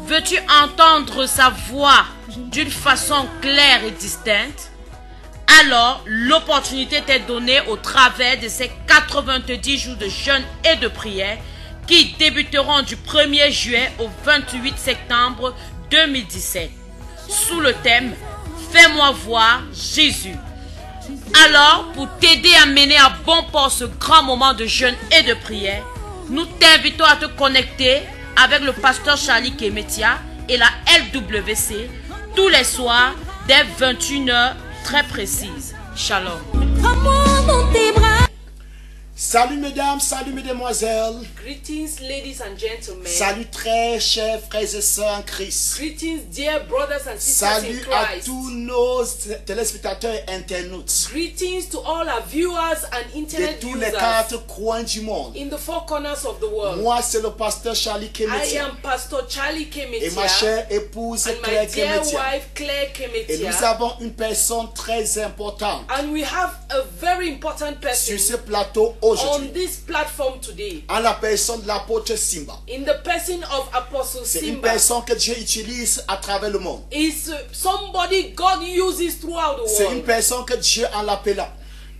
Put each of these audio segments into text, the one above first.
Veux-tu entendre sa voix d'une façon claire et distincte? Alors, l'opportunité t'est donnée au travers de ces 90 jours de jeûne et de prière qui débuteront du 1er juillet au 28 septembre 2017 sous le thème « Fais-moi voir Jésus ». Alors, pour t'aider à mener à bon port ce grand moment de jeûne et de prière, nous t'invitons à te connecter avec le pasteur Charlie Kemetia et la LWC tous les soirs dès 21h très précises. Shalom. Salut mesdames, salut mesdemoiselles. Greetings ladies and gentlemen. Salut très chers frères et sœurs en Christ. Greetings dear brothers and sisters in Salut à Christ. tous nos téléspectateurs et internautes Greetings to all our viewers and de internet tous les users 4 coins du monde. in the four corners of the world. Moi, c'est le pasteur Charlie I Kemetia am Pastor Charlie et ma Kemetia chère épouse and my Claire dear Kemetia. wife Claire Et nous Kemetia. avons une personne très importante And we have a very important sur ce person plateau on aujourd'hui. this platform today. En la personne de l'apôtre Simba. In the person of Apostle C'est une Simba. personne que Dieu utilise à travers le monde. Is somebody God uses throughout the C'est une world. personne que Dieu, en l'appelant,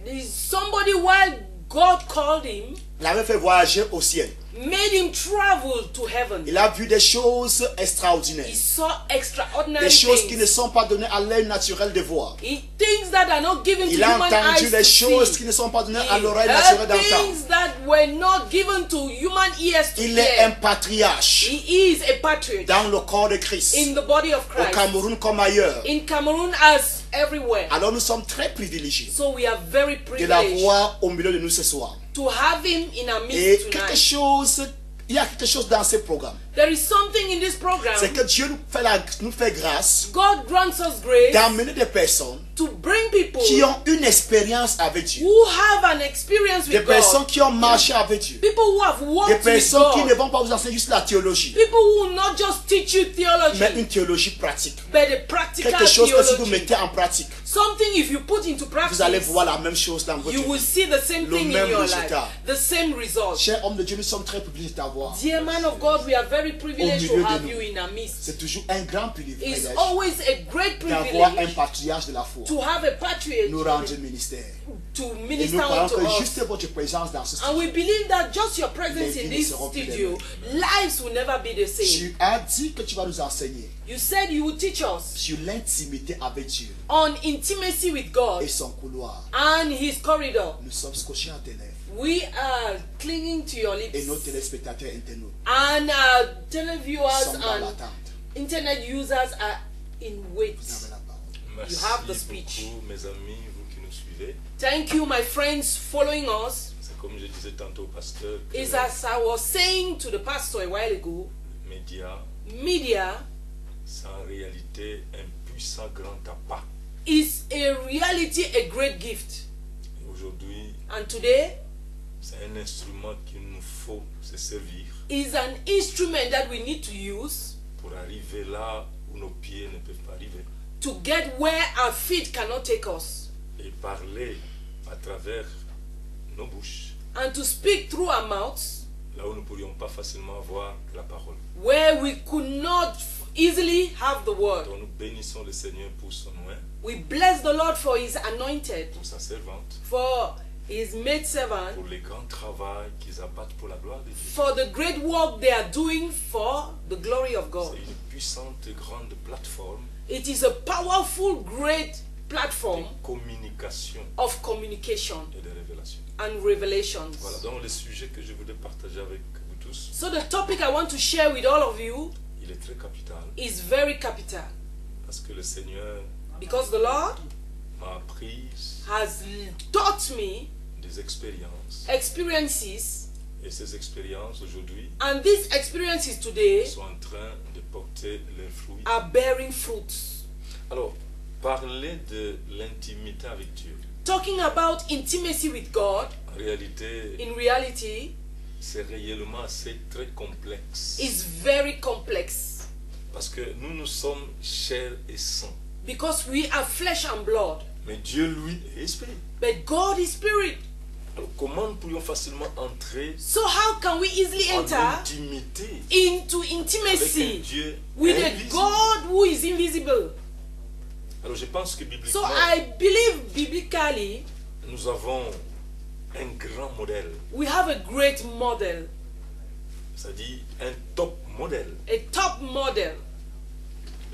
Is somebody while God called him, l'avait fait voyager au ciel. made him travel to heaven. Il a vu des choses extraordinaires. He saw extraordinary Des choses qui ne things. sont pas données à l'œil naturel de voir. Things that are not given to Il a human entendu eyes des to choses see. qui ne sont pas données He à l'oreille heard naturelle d'entendre. things that were not given to human ears to Il est un hear. patriarche He is a patriot dans le corps de Christ, in the body of au Christ. Cameroun comme ailleurs. In Cameroon as everywhere. Alors nous sommes très privilégiés So we are very de privileged l'avoir au milieu de nous ce soir. to have him in our Et midst quelque tonight. chose, il y a quelque chose dans ce programme. There is something in this program. C'est que Dieu nous fait grâce God grants us grace d'amener des personnes to bring people qui ont une expérience avec Dieu. who have an experience Des with personnes God. qui ont marché avec Dieu. People who have Des walked with personnes qui ne God. vont pas vous enseigner juste la théologie, People who will not just teach you mais theology, une théologie pratique. but a practical Quelque chose que si vous theology. mettez en pratique, Something if you put into vous allez practice, voir la même chose dans votre you will vie. see the same Le thing in même your résultat. life. The same result. Chers hommes de Dieu, nous sommes très privilégiés de t'avoir. Dear man of God, we are very privileged Au milieu to de have nous. you in our midst. C'est toujours un grand privilège It's always a great d'avoir un privilege patriarche de la foi to have a patriot nous rendre le ministère. to Et nous minister croyons unto que us. juste votre présence dans ce And studio, we believe that just your presence Les in vies ne this seront plus les studio, mêmes. lives will never be the same. tu as dit que tu vas nous enseigner You said you would teach us sur l'intimité avec Dieu on intimacy with God et son couloir. and His corridor. Nous sommes scotchés à tes lèvres We are clinging to your et lips. nos téléspectateurs internautes And televiewers sont dans and l'attente. internet users are in wait. Vous avez la parole. Merci You have the speech. beaucoup, mes amis, vous qui nous suivez. Thank you, my friends, following us. C'est comme je disais tantôt au pasteur que Is as I was saying to the pastor a while ago, les médias, media c'est en réalité un puissant grand appât. is a reality, a great gift. Et aujourd'hui, And today c'est un instrument qu'il nous faut se servir is an instrument that we need to use pour arriver là où nos pieds ne peuvent pas arriver. to get where our feet cannot take us. Et parler à travers nos bouches, And to speak through our mouths là où nous ne pourrions pas facilement avoir la parole. where we could not easily have the word. Donc nous bénissons le Seigneur pour son oint, We bless the Lord for His anointed, pour sa servante, for His maidservant, pour les grands travaux qu'ils abattent pour la gloire de Dieu. for the great work they are doing for the glory of God. C'est une puissante grande plateforme It is a powerful, great de platform communication of communication et de révélation. and revelations. Voilà donc le sujet que je voudrais partager avec vous tous. So the topic I want to share with all of you Il est très capital is very capital parce que le Seigneur because the Lord m'a appris has taught me des expériences experiences, et ces expériences aujourd'hui and these experiences today sont en train de porter leurs fruits. are bearing fruits. Alors, parler de l'intimité avec Dieu, Talking about intimacy with God, en réalité, in reality, c'est réellement assez très complexe is very complex parce que nous sommes chair et sang, because we are flesh and blood, mais Dieu lui est esprit. but God is spirit. Alors, comment nous pourrions facilement entrer So how can we easily en enter intimité into avec un intimacy Dieu with a invisible? God who is invisible? Alors, je pense que bibliquement, So I believe biblically nous avons un grand modèle, we have a great model, c'est-à-dire un top modèle. a top model.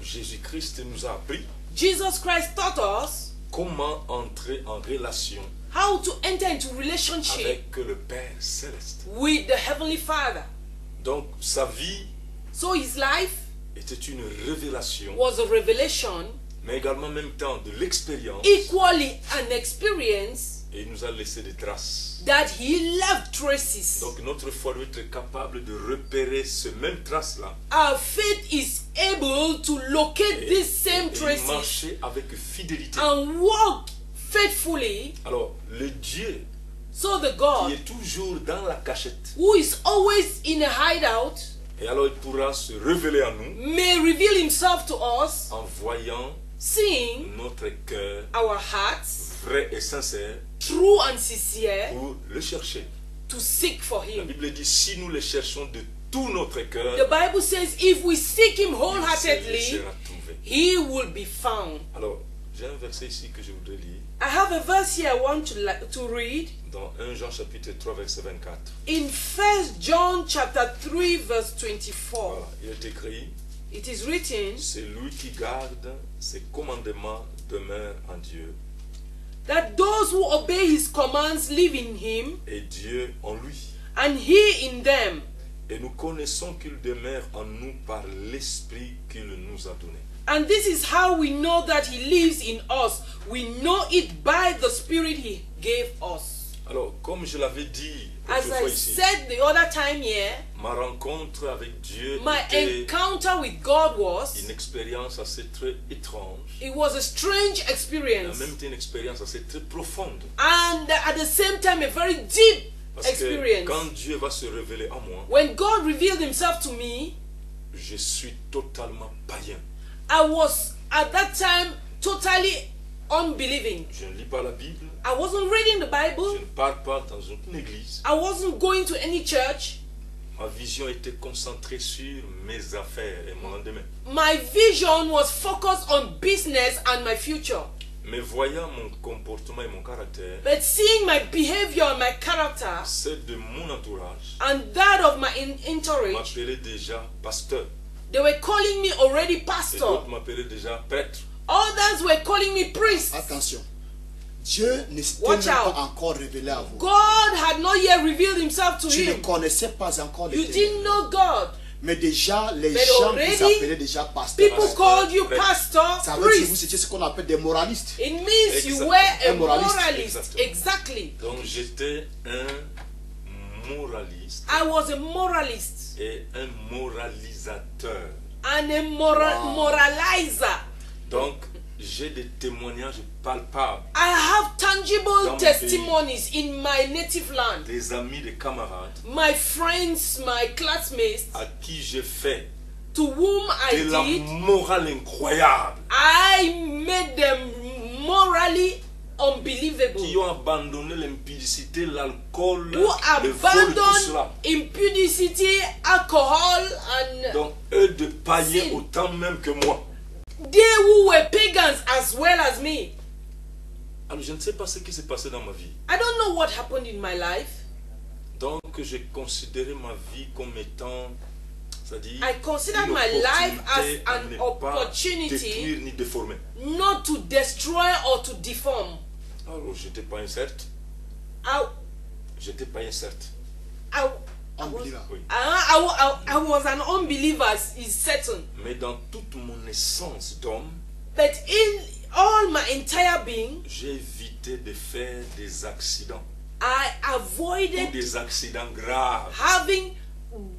Jésus-Christ nous a appris Jesus Christ taught us comment entrer en relation how to enter into relationship avec le Père Céleste. with the Heavenly Father. Donc, sa vie So his life était une révélation, was a revelation, mais également en même temps de l'expérience, equally an experience et il nous a laissé des traces. that he left traces. Donc, notre foi doit être capable de repérer ce même trace-là Our faith is able to locate these same et traces marcher avec fidélité. and walk faithfully. Alors, le Dieu So the qui God est toujours dans la cachette, who is always in a hideout et alors il pourra se révéler à nous may reveal himself to us, en voyant seeing notre cœur our hearts vrai et sincère true and sincere pour le chercher. to seek for La him. Bible dit, si nous le cherchons de tout notre cœur, The Bible says if we seek him il wholeheartedly, sera trouvé. he will be found. Alors, j'ai un verset ici que je voudrais lire I have a verse here I want to read dans 1 Jean chapitre 3 verset 24. in 1 John chapter 3 verse 24. Voilà, il est écrit, It is written c'est lui qui garde ses commandements demeure en Dieu that those who obey his commands live in him et Dieu en lui. and he in them. Et nous connaissons qu'il demeure en nous par l'esprit qu'il nous a donné. And this is how we know that he lives in us. We know it by the spirit he gave us. Alors, comme je l'avais dit As autrefois I ici, said the other time here, ma rencontre avec Dieu my était encounter with God was, une expérience assez très étrange, it was a strange et en experience. même temps une expérience assez très profonde. And at the same time, a very deep Parce que experience. quand Dieu va se révéler à moi, When God revealed himself to me, je suis totalement païen. I was at that time totally unbelieving. Je ne lis pas la Bible, I wasn't reading the je Bible. ne pars pas dans une église. I wasn't going to any church. Ma vision était concentrée sur mes affaires et mon lendemain. My vision was focused on business and my future. Mais voyant mon comportement et mon caractère, But seeing my behavior and my character celle de mon entourage and that of my entourage, m'appelait déjà pasteur. they were calling me already Et pastor. d'autres m'appelaient déjà prêtre. Others were calling me priest. Attention. Dieu ne s'était Watch même out. pas encore révélé à vous. God had not yet revealed himself to Tu ne him. connaissais pas encore You l'Éternel. didn't know God. Mais déjà, les But gens already, vous appelaient déjà pasteur. People called you pastor, Ça veut dire que vous priest. étiez ce qu'on appelle des moralistes. It means you Exactement. were a Un moraliste. moralist. Exactement. Exactly. Donc j'étais un moraliste I was a moralist et un moralisateur. and a Wow. moralizer. Donc j'ai des témoignages palpables, I have tangible Dans mon testimonies in my native land. des amis, des camarades My friends, my classmates, à qui j'ai fait to whom I de la did, morale incroyable, I made them morally unbelievable. qui ont abandonné l'impudicité, l'alcool, Who le vol, tout abandoned cela. impudicity, alcohol, and Donc eux de païens Sin. autant même que moi. they who were pagans as well as me. Alors je ne sais pas ce qui s'est passé dans ma vie. I don't know what happened in my life. Donc j'ai considéré ma vie comme étant, c'est-à-dire I consider une my life as opportunité à an ne pas opportunity détruire ni déformer. not to destroy or to deform. Alors j'étais pas incerte, I, j'étais pas incerte. I, Unbeliever. Oui. I was an unbeliever, is certain. Mais dans toute mon essence d'homme, But in all my entire being, j'ai évité de faire des accidents I ou avoided des accidents graves having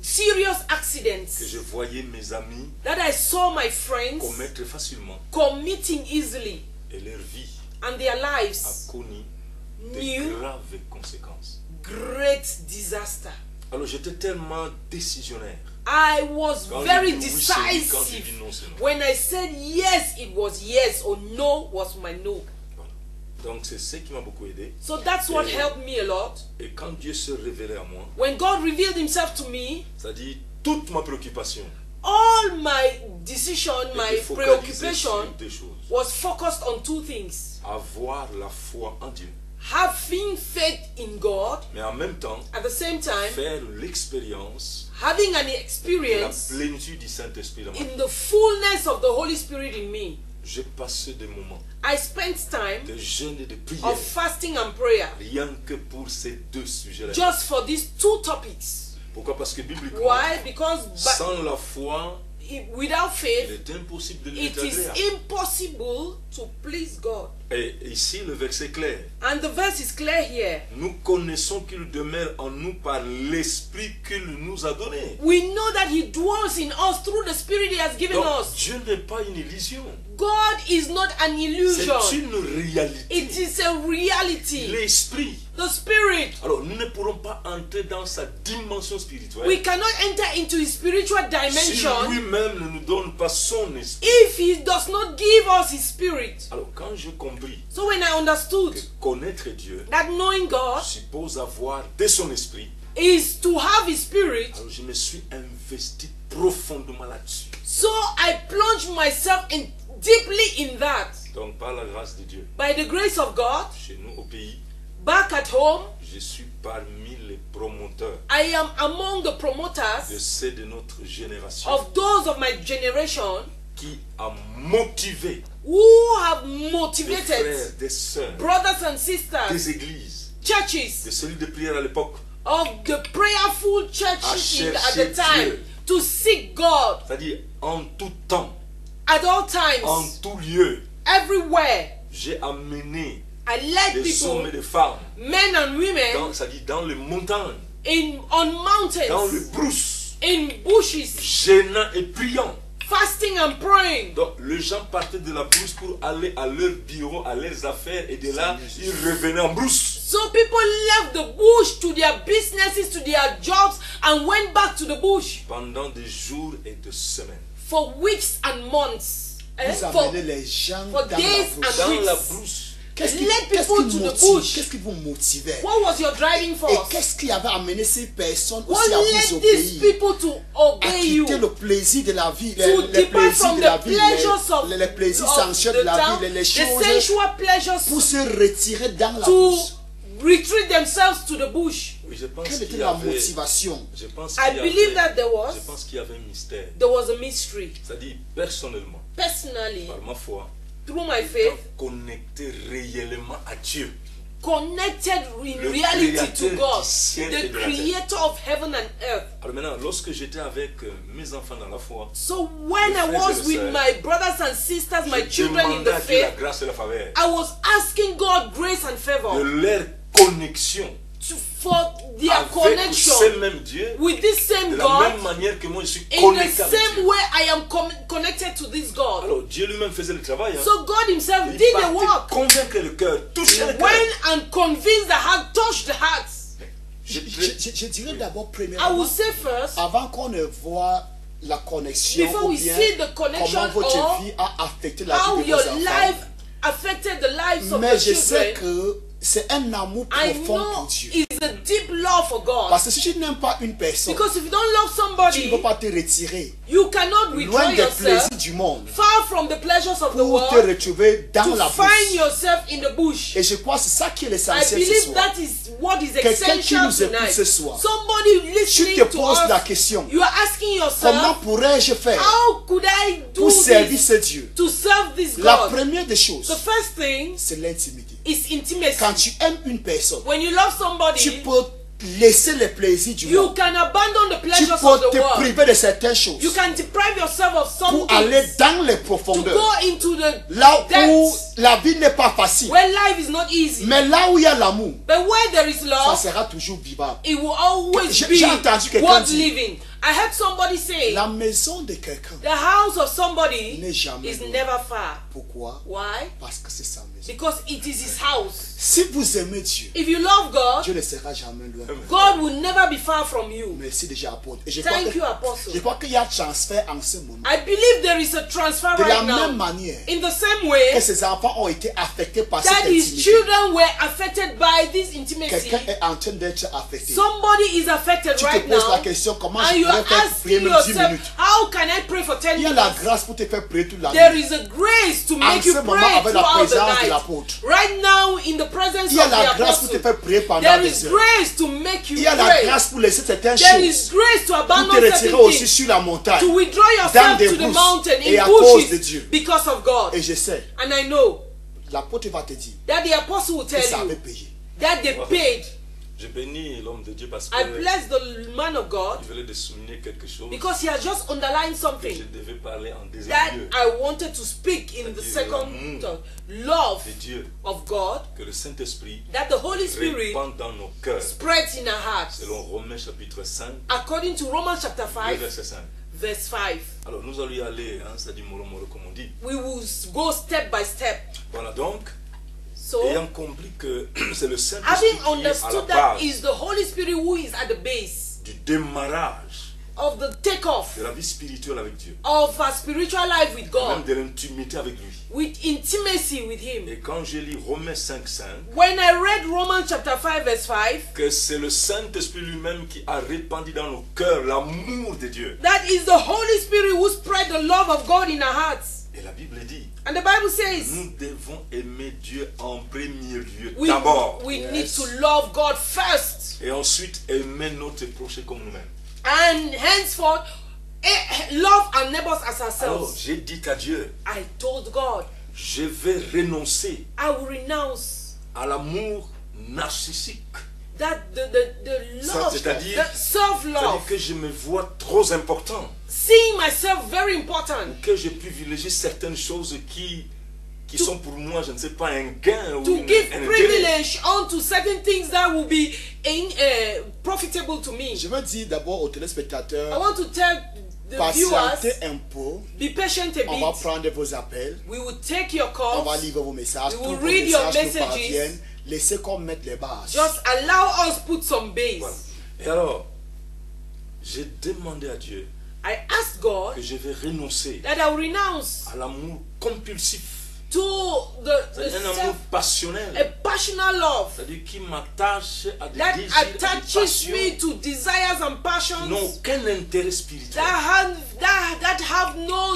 serious que accidents je voyais mes amis that I saw my friends commettre facilement, committing easily, et leur vie and their a lives connu de knew graves conséquences. great disaster. Alors j'étais tellement décisionnaire. I was Quand very j'ai dit oui, c'est oui, quand j'ai dit decisive. non, c'est non. When I said yes, it was yes, or no was my no. Voilà. Donc c'est ce qui m'a beaucoup aidé. So that's what Et- helped me a lot. Et quand Dieu se révélait à moi, When God revealed himself to me, c'est-à-dire toute ma préoccupation all my decision, my était focalisée preoccupation sur deux choses. was focused on two things. Avoir la foi en Dieu, Having faith in God, mais en même temps at the same time, faire l'expérience having an de la experience plénitude du Saint-Esprit dans moi. in the fullness of the Holy Spirit in me. J'ai passé des moments I spent time de jeûne et de prière of fasting and prayer rien que pour ces deux sujets-là. just for these two topics. Pourquoi? Parce que bibliquement, Why? Because sans la foi, without il faith, est impossible de lui it être is agréable. impossible to please God. Et ici, le verset est clair. And the verse is clear here. Nous connaissons qu'il demeure en nous par l'Esprit qu'il nous a donné. We know that He dwells in us through the Spirit He has given Donc, us. Dieu n'est pas une illusion. God is not an illusion. C'est une réalité. It is a reality. L'Esprit. The Spirit. Alors, nous ne pourrons pas entrer dans sa dimension spirituelle We cannot enter into His spiritual si dimension lui-même ne nous donne pas son esprit. if He does not give us His Spirit. Alors, quand j'ai compris So when I understood que connaître Dieu that knowing God suppose avoir de son esprit, is to have His Spirit, alors je me suis investi profondément là-dessus. so I plunged myself in deeply in that. Donc, par la grâce de Dieu, By the grace of God, chez nous au pays, back at home, je suis parmi les promoteurs I am among the de promoters ceux de notre génération of those of my generation qui a motivé who have des frères, motivated des sœurs, brothers and sisters, des églises, churches, des cellules de prière à l'époque, of the prayerful churches at the chercher time Dieu. to seek God c'est-à-dire en tout temps, at all en times, tout lieu. everywhere. J'ai amené I led des hommes et people, des femmes, men and women, c'est-à-dire dans les montagnes, on dans les mountains, brousses, in bushes, gênant et priant. fasting and praying. Donc les gens partaient de la brousse pour aller à leur bureau, à leurs affaires, et de là, ils revenaient en brousse. So people left the bush to their businesses, to their jobs, and went back to the bush Pendant des jours et des semaines. for weeks and months. Vous For amenez les gens for dans days la brousse. and Dans la weeks. brousse. Qu'est-ce qui, Led qu'est-ce people qui to the motive? bush. Qu'est-ce qui vous motivait? What was your driving Et force? qu'est-ce qui avait amené ces personnes What aussi à vous led these obéir? people to À obey you? quitter le plaisir de la vie, To les depart plaisirs from de the la vie, pleasures of, les plaisirs of sensuels the de la town, vie, les the choses sensual pleasures, pour se retirer dans la to brousse. retreat themselves to the bush. Oui, je pense Quelle était qu'il y la avait, motivation? je pense I qu'il y believe that avait, there was je pense qu'il y avait un mystère. a mystery. C'est-à-dire, personnellement, Personally, par ma foi, through my faith, connecté réellement à Dieu, connected in Le reality créateur to God, du ciel et the de la terre. creator of heaven and earth. Alors maintenant, lorsque j'étais avec mes enfants dans la foi, So when Les I frères was et les with sœurs, my brothers and sisters, my je children in demandais the à Dieu la faith, grâce et la faveur I was asking God grace and de favor leur connexion for their avec connection ce même Dieu, with this de same la God. même manière que moi je suis In the connecté avec same Dieu. way I am connected to this God. Alors Dieu lui-même faisait le travail. Hein. So God himself Il did the partait work. convaincre le cœur, toucher le cœur. Went and convinced the heart, touched the hearts. Je dirais d'abord, I premièrement, will say first, avant qu'on ne voit la connexion before ou we bien see the connection comment votre or vie a affecté la how vie de your vos enfants, life affected the lives of mais your je sais children, que c'est un amour I profond know pour Dieu. it's a deep love for God. Parce que si tu n'aimes pas une personne, Because if you don't love tu ne somebody, peux pas te retirer you cannot withdraw loin des yourself plaisirs du monde far from the pleasures of the pour te world retrouver dans to la find brousse. yourself in the bush. Et je crois que c'est ça qui est I l'essentiel ce believe soir. that is what is Quelqu'un qui essential nous écoute tonight. ce soir, Somebody tu listening te to poses la us, question, you are asking comment yourself, pourrais-je faire how could I do pour servir this ce Dieu? to serve this La God? première des The choses, first thing c'est l'intimité. is intimacy. Quand tu aimes une personne, When you love tu somebody, peux laisser les plaisirs du you monde. can abandon the Tu pleasures peux of the te world. priver de certaines choses You can deprive yourself of pour something aller dans les to profondeurs. go into the Là où depths la vie n'est pas facile. where life is not easy. Mais là où il y a l'amour, But where there is ça love, sera toujours vivable. it will always J'ai be entendu quelqu'un worth dire, living. I heard somebody say la maison de quelqu'un the house of somebody n'est jamais is loin. never far. Pourquoi? Why? Parce que c'est sa maison. Because it is his house. Si vous aimez Dieu, If you love God, Dieu ne sera jamais loin. God will never be far from you. Merci déjà, apôtre. Et Thank you, Apostle. je crois qu'il y a transfert en ce moment. I believe there is a transfer De la right même now. manière In the same way que ses enfants ont été affectés par cette that his intimité, children were affected by this intimacy, quelqu'un est en train d'être affecté. somebody is affected Tu te right poses la now, question, comment and je you pourrais are faire prier asking même 10 yourself, minutes? how can I pray for 10 Il y a la minutes? grâce pour te faire prier toute la There nuit. is a grace to En make you ce moment, pray avec la throughout the présence de night. l'apôtre. Right now, in the presence Il y a of la the grâce pour te apostle, faire prier pendant there des is heures. grace to make you Il y a la pray. grâce pour laisser certaines There is choses, grace to pour abandon te retirer certain aussi things, sur la montagne. to withdraw dans yourself des to the bourses mountain et in à cause de bushes Dieu. because of God. Et je sais, And I know l'apôtre va te dire that the apostle will que tell ça avait you payé. that they paid. Je bénis l'homme de Dieu parce I que bless the man of God il venait de souligner quelque chose because he has just underlined que je something devais parler en deuxième that lieu. I wanted to speak in the C'est-à-dire second l'amour term. Love de Dieu, of God, que le Saint-Esprit that the Holy Spirit répand dans nos cœurs. spreads in our hearts. Selon Romains chapitre 5, According to Romans chapter 5, verset 5. verse 5. Alors nous allons y aller, hein, ça dit moro moro comme on dit. We will go step by step. Voilà donc, So, ayant compris que c'est le Saint-Esprit having qui est à la understood that base is the Holy Spirit who is at the base du démarrage of the takeoff de la vie spirituelle avec Dieu, of our spiritual life with même God, de l'intimité avec lui. with intimacy with Him. Et quand je lis Romains 5.5, When I read Romans chapter 5 verse 5, que c'est le Saint-Esprit lui-même qui a répandu dans nos cœurs l'amour de Dieu. that is the Holy Spirit who spread the love of God in our hearts. Et la Bible dit, And the Bible says nous devons aimer Dieu en premier lieu we d'abord. need to love God first, Et ensuite aimer notre prochain comme nous-mêmes. and henceforth love our neighbors as Alors ourselves. j'ai dit à Dieu, I told God, je vais renoncer I will renounce à l'amour narcissique. that the love, C'est-à-dire- the self-love, C'est-à-dire que je me vois trop important, seeing myself very important, que je privilégie certaines choses qui sont pour moi, je ne sais pas, un gain ou to give un intérêt. privilege onto certain things that will be profitable to me. Je veux dire d'abord aux I téléspectateurs, want to tell the viewers, patientez un peu. be patient a On va bit. prendre vos appels. We will take your On va calls. lire vos messages. We Tous will vos read your messages nous messages. parviennent. Laissez qu'on mette les bases. Just allow us put some base. Voilà. Et alors, j'ai demandé à Dieu I asked God que je vais renoncer that I will renounce à l'amour compulsif, to c'est-à-dire un amour a passionnel, passionate love c'est-à-dire qui m'attache à des that désirs, à des attaches passions me to desires and qui passions n'ont aucun intérêt spirituel. that have no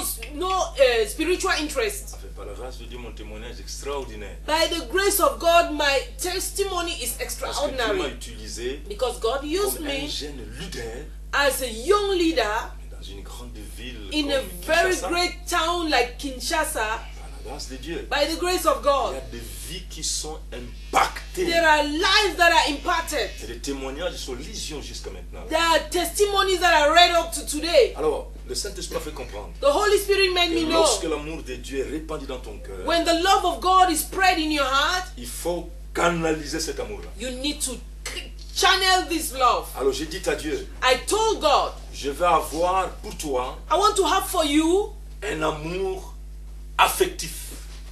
spiritual interest. Enfin, par la grâce de Dieu, mon témoignage est extraordinaire. By the grace of God, my testimony is Parce que Dieu m'a extraordinary utilisé because God used comme un me jeune leader as a young leader dans une grande ville in comme a very Kinshasa. great town like Kinshasa. Par la grâce de Dieu, By the grace of il y God, a des vies qui sont impactées. there are lives that are imparted. C'est des témoignages sur lision jusqu'à maintenant. There are testimonies that are read up to today. Alors, le Saint-Esprit m'a fait comprendre The Holy Spirit made que me know lorsque l'amour de Dieu est répandu dans ton cœur, when the love of God is spread in your heart, il faut canaliser cet amour-là. you need to channel this love. Alors j'ai dit à Dieu, I told God, je vais avoir pour toi I want to have for you un amour affectif.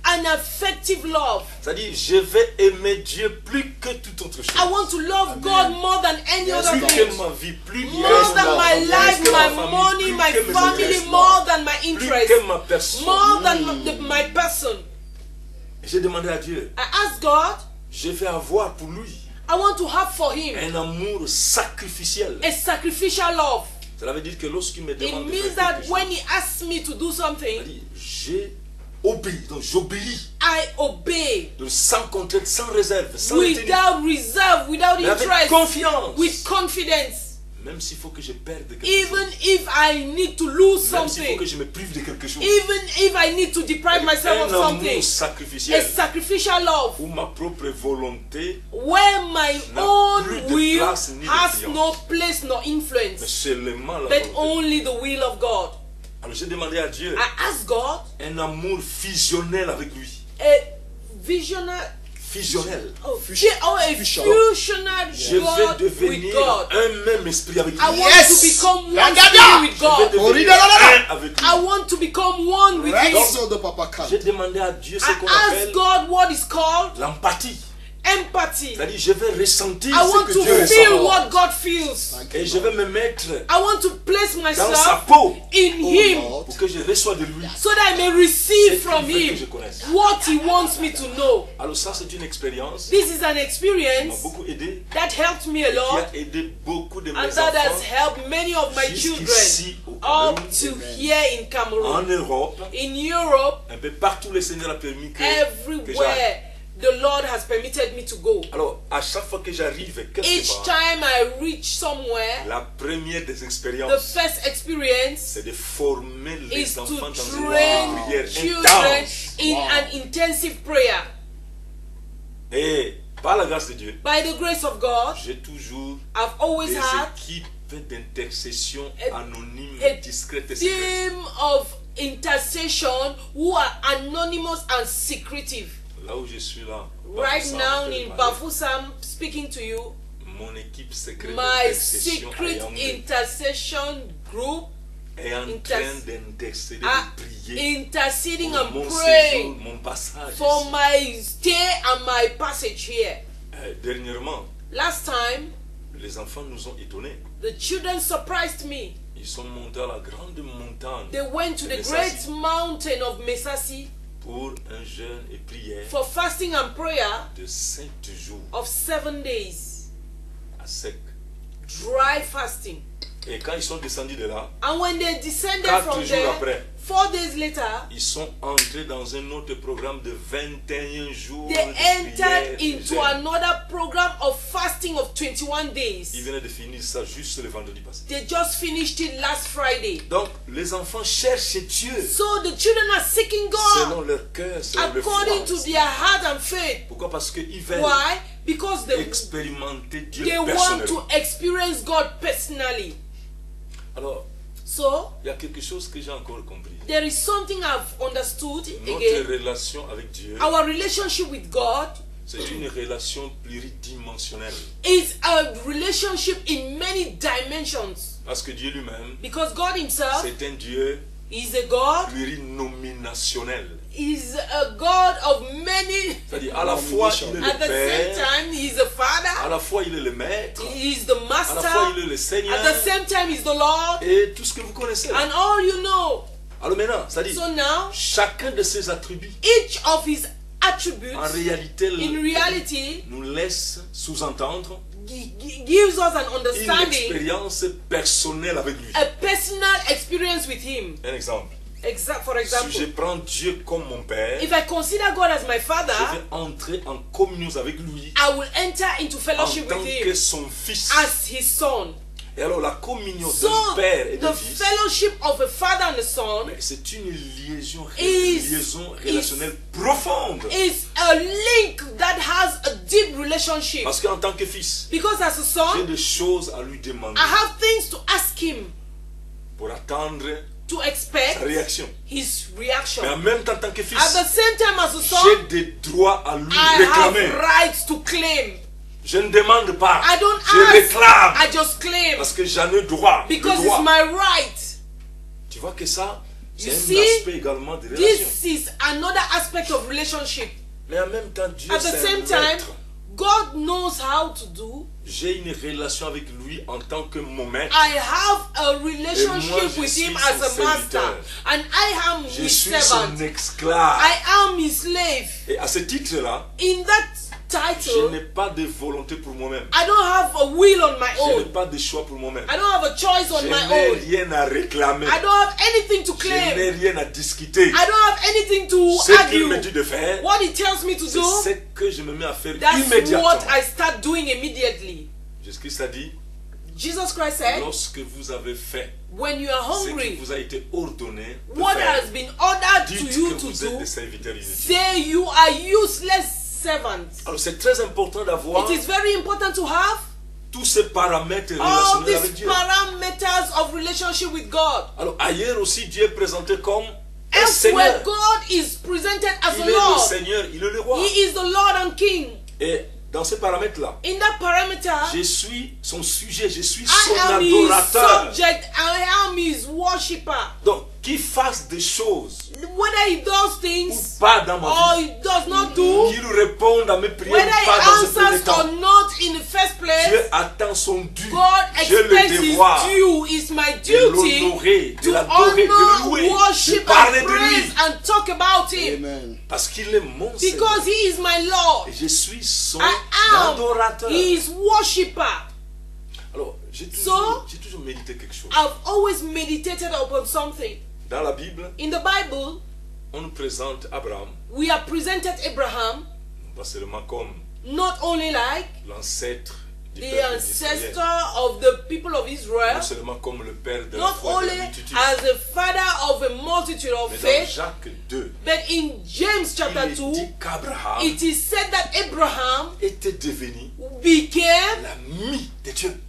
an affective love. C'est-à-dire, je vais aimer Dieu plus que toute autre chose. I want to love God more than any Yes, other Plus thing. que ma vie, plus More que than my Yes, life, plus que my ma famille, money, plus my que mes family, intérêts, more than my plus interest, que ma personne. more than my person. J'ai demandé à Dieu, I asked God, je vais avoir pour lui I want to have for him un amour sacrificiel. a sacrificial love. Cela veut dire que lorsqu'il me It demande de means faire that quelque when chose, he asks me to do something, c'est-à-dire, j'ai obéi, donc j'obéis, I obey donc sans contrainte, sans réserve, sans retenue, without reserve, without mais avec interest, confiance. with confidence. Même s'il faut que je perde quelque Even chose, if I need to lose même s'il faut something, que je me prive de quelque chose, even if I need to deprive myself of un something, amour a sacrificiel sacrificial love où ma propre volonté, where my N'a own plus de will place ni de has triomphe. no place nor mais influence, seulement la but volonté. only the will of God. Alors j'ai demandé à Dieu I ask God un amour fusionnel avec lui. a visionary, fusionnel. a Fusion. fusional Je God vais with devenir God. un même esprit avec lui. I want Yes. to become one Regarde. spirit with Je God. vais devenir un avec lui. I want to become one with Him. Rex de Papa Khan. J'ai demandé à Dieu ce I qu'on ask appelle God what is called l'empathie. empathy. C'est-à-dire, je vais ressentir I ce want que to Dieu feel ressent. what God feels. Et je vais me mettre I want to place dans sa myself peau in Him Lord. pour que je reçoive de lui so that I may receive ce from qu'il veut que Him je connaisse. what He wants me to know. Alors ça, c'est une expérience This is an qui m'a experience beaucoup aidé, that helped me a qui lot, a aidé beaucoup de mes and that has enfants helped many of my jusqu'ici children au up Cameroun, to here in en Cameroon, Europe, in Europe, un peu partout le Seigneur a permis que j'aille. everywhere the Lord has permitted me to go. Alors, à chaque fois que j'arrive quelque Each part, time I reach somewhere, la première des the expériences, first experience c'est de former is les to enfants dans une train prière children intense. in an intensive prayer. Et par la grâce de Dieu, By the grace of God, j'ai toujours I've always des had équipes d'intercession a- anonymes, a discrètes et secrètes. team of intercession who are anonymous and secretive. Là où je suis là, Right Bafoussam, now je vais in parler. Bafoussam, speaking to you, Mon équipe secrète my d'intercession secret est intercession group en inter- train d'intercéder, are de prier interceding pour and mon séjour, praying mon passage for ici. my stay and my passage here. Dernièrement, Last time, les enfants nous ont étonnés. the children surprised me. Ils sont montés à la grande montagne They went to the Mesasi great mountain of Mesasi pour un jeûne et prière for fasting and prayer de 5 jours of 7 days, à sec. dry fasting. Et quand ils sont descendus de là, And when they descended 4 from jours there, après, 4 days later, ils sont entrés dans un autre programme de 21 jours they de prière entered et into jeûne. another program of fasting of 21 Ils days. venaient de finir ça juste le vendredi passé. They just finished it last Friday. Donc, les enfants cherchent Dieu So the children are seeking selon God leur cœur, selon leur according to foi. their heart and faith. Pourquoi? Parce qu'ils veulent Why? Because expérimenter Dieu they want personnellement. to experience God personally. Alors, So il y a quelque chose que j'ai encore compris. there is something I've understood Notre again. relation avec Dieu, Our relationship with God c'est une relation pluridimensionnelle. is a relationship in many dimensions. Parce que Dieu lui-même, Because God Himself c'est un Dieu is a God, plurinominationnel. is a God of many. C'est-à-dire, à la fois, il est At le the same Père, time, He is a à Father. la fois, il est le Maître, He is the à la fois, Master. il est le Seigneur, At the same time, He is the Lord. et tout ce que vous connaissez. And all you know. Alors maintenant, c'est-à-dire, So now, chacun de ces attributs, each of His attributes, en réalité, in reality, nous laisse sous-entendre gives us an une understanding, expérience personnelle avec lui. a personal experience with Him. Un exemple. For Si je example, prends Dieu comme mon Père, if I consider God as my je Father, vais entrer en communion avec lui I will enter into en fellowship tant with que Him son Fils. as His Son. Et alors la communion So, d'un Père et d'un the Fils, fellowship of a Father and a Son c'est une liaison is relationnelle profonde. is a link that has a deep relationship. Parce qu'en tant que fils, Because as a j'ai son, des choses à lui demander I have things to ask Him, pour attendre to sa expect réaction. His Mais reaction. en même temps, en tant que fils, At the same time as a j'ai son, des droits à lui I réclamer. have rights to claim. Je ne demande pas, I don't je ask, réclame. I just claim. Parce que j'en ai droit. le Because droit. it's my right. Tu vois que ça, c'est You un see, aspect également de relation. This is another aspect of relationship. Mais en même temps, Dieu At the c'est same un time, maître. God knows how to do. J'ai une relation avec lui en tant que mon maître. I have a Et moi, relationship je with suis Him son as a master. serviteur. And I am Je His suis servant. son esclave. I am His slave. Et à ce titre-là, In that je title, n'ai pas de volonté pour moi-même. I don't have a will on my Je n'ai own. pas de choix pour moi-même. I don't have a choice on Je my n'ai own. rien à réclamer. I don't have anything to Je n'ai claim. rien à discuter. I don't have anything to Ce qu'il me argue. dit de faire, What He tells me to c'est do, ce que je me mets à faire that's immédiatement. what I start doing immediately. Jésus-Christ a dit, Jesus Christ said, lorsque vous avez faim, when you are ce qui hungry, vous a été ordonné de what faire, has been ordered to dites you que to vous êtes do, des serviteurs inutiles. say you are useless servants. Alors c'est très important d'avoir It is very important to have tous ces paramètres all relationnels these avec Dieu. parameters of relationship with God. Alors ailleurs aussi, Dieu est présenté comme Elsewhere, Seigneur. God is presented as Il a est le Lord. Seigneur, il est le roi. He is the Lord and King. Et dans ce paramètre-là, In that parameter, je suis son sujet, je suis I son am his adorateur. subject, I am his worshipper. Donc, qu'il fasse des choses Whether he does ou things pas dans ma or vie, he does not do, qu'il réponde à mes prières whether ou pas he dans ce premier answers or temps. not in the first Dieu place, attend son dû. God J'ai le expects his devoir due. Is my de duty l'honorer, de to l'adorer, de le honor, louer, de worship, parler and de lui. praise and talk about him. Amen. Parce qu'il est mon Seigneur. Because he is my Lord. Et je suis son I am adorateur. his worshipper. Alors, j'ai So- toujours médité quelque chose. I've always meditated upon something. Dans la Bible, In the Bible, on nous présente Abraham, we are presented Abraham pas seulement comme not only like l'ancêtre du the peuple d'Israël, ancestor of the people of Israel, non seulement comme le père de la not foi et de only la multitude, as the father of a multitude of mais dans faith, Jacques 2, but in James il chapter est 2, dit qu'Abraham it is said that Abraham était devenu became l'ami de Dieu.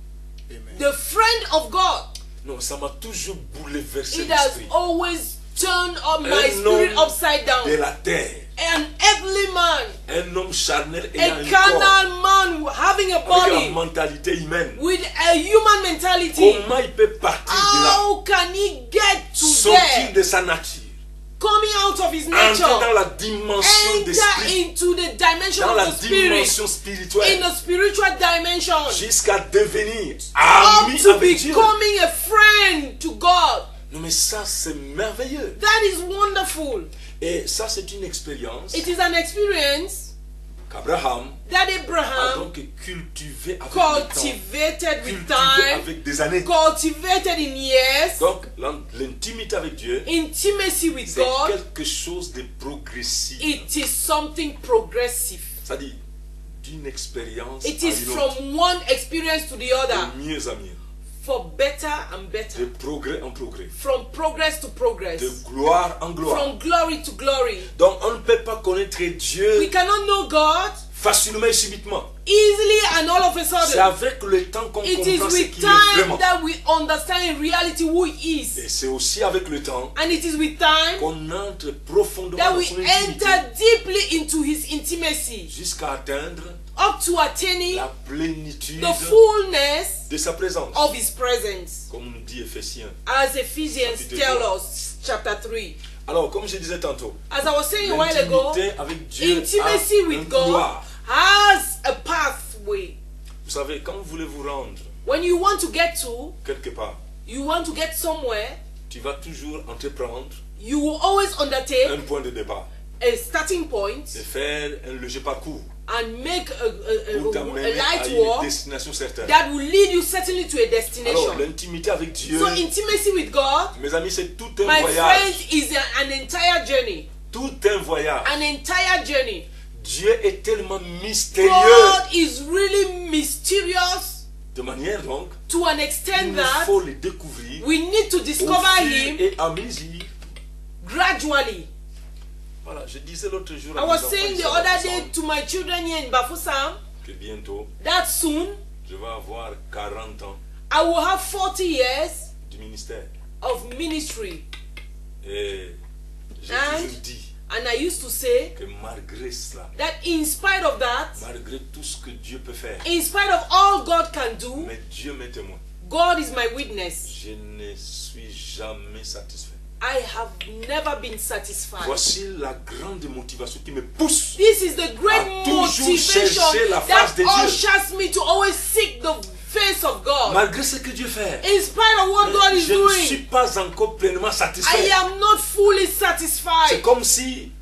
Amen. the friend of God. Non, ça m'a toujours bouleversé It has l'esprit. always turned up my Un spirit homme upside de down. la terre, An earthly man, un homme charnel ayant a un corps, carnal man having a avec la body mentalité humaine. with a human mentality. Comment il peut partir de là, How can he get to sortir there? de sa nature, Coming out of his entrer dans nature, la dimension enter d'esprit, into the dimension dans la of the spirit, dimension in spirituelle, the spiritual dimension, jusqu'à devenir up ami to avec Dieu. becoming a friend to God. Non, mais ça, c'est merveilleux. That is wonderful. Et ça, c'est une expérience It is an experience qu'Abraham that a Abraham donc cultivé avec le temps, cultivated with cultivé time, avec des années. cultivated in years, Donc, l'intimité avec Dieu, intimacy with c'est God. quelque chose de progressif. It is something progressive. C'est-à-dire d'une expérience It à is une autre, from one experience to the other, de mieux à mieux, for better and de better, progrès en progrès, from progress to progress, de gloire en gloire. from glory to glory. Donc, on ne peut pas connaître We Dieu cannot know God facilement et subitement. easily and all of a C'est sudden. avec le temps qu'on It is comprend ce with qu'il est time vraiment. that we understand in reality who He is. Et c'est aussi avec le temps And it is with time qu'on entre profondément that dans we son intimité enter deeply into His intimacy, jusqu'à atteindre up to attaining la plénitude the fullness de sa présence. of His presence. Comme nous dit Éphésiens. As Ephesians Chapitre tell 3. us, chapter 3. Alors, comme je disais tantôt, As I was saying a while ago, l'intimité avec Dieu intimacy a un with God couloir. has a pathway. Vous savez, quand vous voulez vous rendre When you want to get to, quelque part, you want to get somewhere, tu vas toujours entreprendre you will always undertake un point de départ a starting point et faire un léger parcours and make pour a t'amener à light une walk destination certaine. that will lead you certainly to a Alors, destination. l'intimité avec Dieu, So intimacy with God, mes amis, c'est tout un my voyage. friend, is an entire journey. Tout un voyage. An entire journey. Dieu est tellement mystérieux. God is really mysterious De manière donc, to an il extent nous that faut le découvrir we need to au discover fur Him et à mesure. gradually. Voilà, je disais l'autre jour I à was mes enfants saying ici the à other Bafoussam day to my children here in Bafoussam que bientôt, that soon je vais avoir 40 ans I will have 40 years du ministère. of ministry. Et j'ai And- toujours dit And I used to say que malgré cela, that in spite of that, malgré tout ce que Dieu peut faire, in spite of all God can do, mais Dieu m'est témoin, God is my witness. je ne suis jamais satisfait. I have never been satisfied. Voici la grande motivation qui me pousse This is the great à toujours motivation chercher la face that de Dieu. ushers me to always seek the face of God. malgré ce que Dieu fait. In spite of what God is Je ne suis doing, pas encore pleinement I satisfait. am not fully C'est satisfied. comme si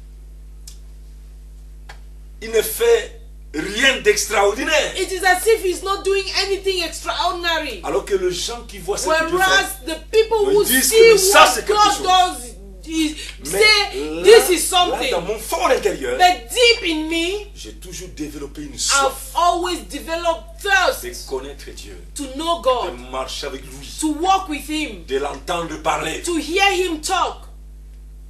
il ne fait rien d'extraordinaire. It is as if He's not doing anything extraordinary. Alors que les gens qui voient ce que Dieu fait, Whereas the people me who disent see que ça, c'est what quelque God chose. does mais say là, this is là, something. dans mon fort intérieur, But deep in me, j'ai toujours développé une I've soif always developed de thirst connaître Dieu, to know de God, marcher avec lui, to walk with Him, de l'entendre parler. to hear Him talk.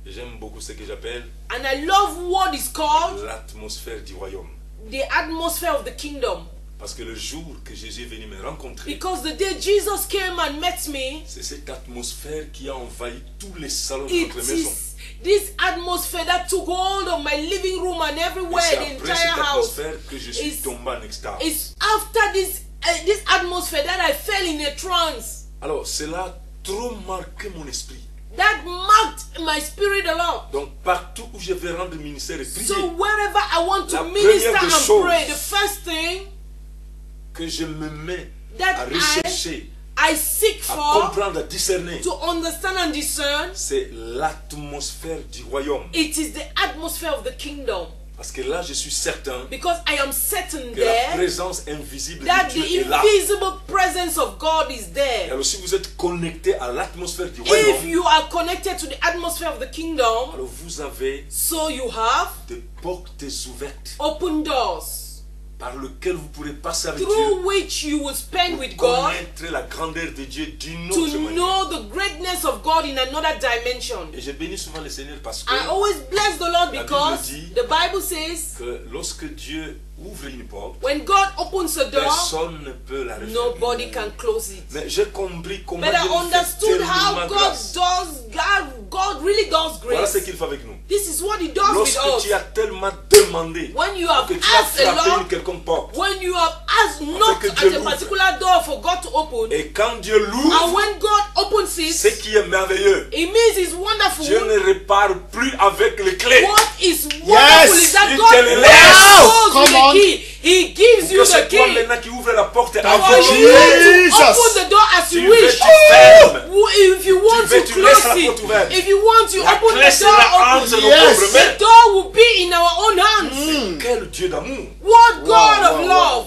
J'aime beaucoup ce que j'appelle And I love what is called l'atmosphère du royaume. the atmosphere of the kingdom. Parce que le jour que Jésus est venu me rencontrer, Because the day Jesus came and met me, c'est cette atmosphère qui a envahi tous les salons de it notre maison. This atmosphere that took hold of my living room and Et everywhere, c'est the après entire cette house. atmosphère que je suis It's- tombé en extase. It's after this atmosphere that I fell in a trance. Alors, cela a trop marqué mon esprit. That marked my spirit a lot. Donc, partout où je vais rendre ministère et prier, So wherever I want to La minister première des and choses pray, the first thing que je me mets that à rechercher, I seek à for, comprendre, à discerner, to understand and discern, c'est l'atmosphère du royaume. it is the atmosphere of the kingdom. Parce que là, je suis certain Because I am certain que la there présence invisible that de the Dieu est là. invisible presence of God is Et there. alors, si vous êtes connecté à l'atmosphère du If royaume, you are connected to the atmosphere of the kingdom, alors vous avez so you have des portes ouvertes open doors par lesquelles vous pourrez passer avec Dieu through which you will spend with pour God connaître la grandeur de Dieu d'une to autre manière. know the greatness of God in another dimension. Et je bénis souvent le Seigneur parce que I always bless the Lord La because Bible dit the Bible says que lorsque Dieu ouvre une porte, when God opens a door, personne ne peut la refermer. nobody can close it. Mais j'ai compris comment But I Dieu nous fait understood how tellement God grâce. God really does Voilà ce grace. qu'il fait avec nous. This is what He does with Lorsque us. tu as tellement demandé When you have que tu as asked a frappé une lot, quelconque porte, when you have asked knocked que at Dieu a l'ouvre. particular door for God to open, et quand Dieu and l'ouvre, when God opens ce it, qui est merveilleux, it means it's wonderful. Dieu ne répare plus avec les clés. What is wonderful is that Il God te le laisse. goes with Come the on. key. He gives Pour you que the c'est toi key. maintenant qui ouvre la porte à For vous. you to Jesus. open the door as Tu you veux, wish. tu fermes. If you want veux, to tu laisses la close porte it, ouverte. if you want to La open clé the sera door entre open, nos Yes. propres the mains. door will be in our own hands. Quel Dieu d'amour. What God wow, of wow. love.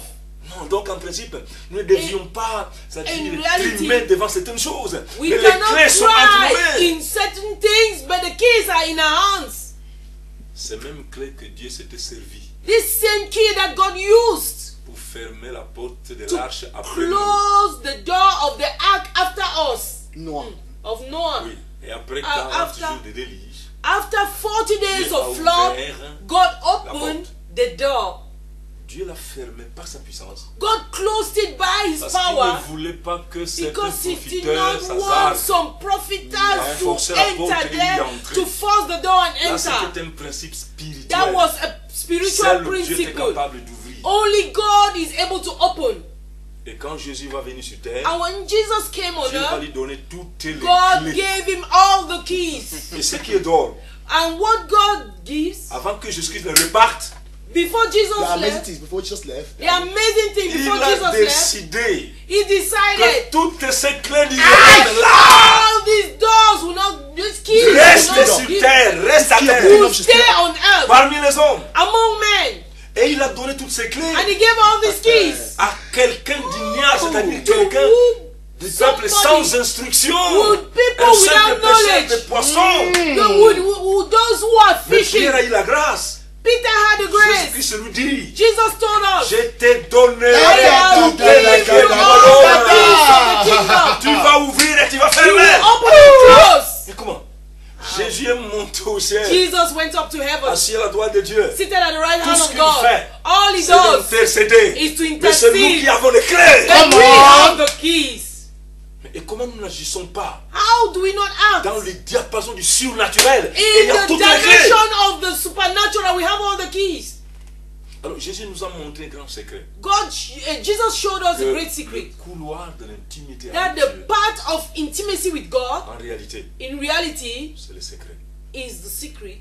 Non, donc en principe, nous ne devions pas, c'est-à-dire, in reality, trimer devant certaines choses. We Mais les cannot clés sont entre nos cry mains. in certain things, but the keys are in our hands. C'est même clé que Dieu s'était servi This same key that God used pour fermer la porte de to l'arche après nous. close the door of the ark after us, Noah. of Noah. Oui. Et après Ah, 40 after- jours de déluge, After 40 days Dieu a of flood, ouvert God opened the door. Dieu l'a fermé par sa puissance. God closed it by His Parce power qu'il ne voulait pas que certains because He did profiteurs not want s'hasardent. some profiteers to forcer la porte enter et y there, entrer. to force the door and Là, enter. c'était un principe spirituel. That was a spiritual Seul Dieu était principle. capable d'ouvrir. Only God is able to open. Et quand Jésus va venir sur terre, And when Jesus came on Dieu va earth, lui donner toutes les God clés. gave him all the keys. Et ce qui est drôle, And what God gives, avant que Jésus-Christ ne reparte, before The Jesus amazing left, things before Jesus left. the amazing thing, il before a Jesus left, décidé He que decided toutes ces clés lui that reviennent là. all these doors will not, these keys Reste will not sur be, terre, reste à terre. will stay on earth Parmi les hommes. among men. Et il a donné toutes ces clés And He gave all these keys à quelqu'un d'ignare, c'est-à-dire to quelqu'un who du peuple somebody sans instruction. would people Un simple without pêcheur de knowledge, poissons. those who are Mais fishing. Pierre a eu la grâce. Peter had the grace. Jésus-Christ lui dit, Jesus told us, je t'ai donné I have toutes les given clés you du all the royaume. keys of the kingdom. Tu vas ouvrir et tu vas You fermer. will open and close. Et comment? Jésus est monté au ciel, Jesus went up to heaven, assis à la droite de Dieu. seated at the right Tout hand ce of qu'il God. fait, All He C'est does d'intercéder. is to Mais c'est nous qui intercede. avons les clés. And we have the keys. Et comment nous n'agissons pas How do we not dans act? le diapason du surnaturel? Et In il y a the toutes les clés. dimension of the supernatural, we have all the keys. Alors Jésus nous a montré un grand secret. Jesus showed us a Le great secret. couloir de l'intimité That avec the Dieu, part of intimacy with God, en réalité, in reality, c'est le secret. is the secret.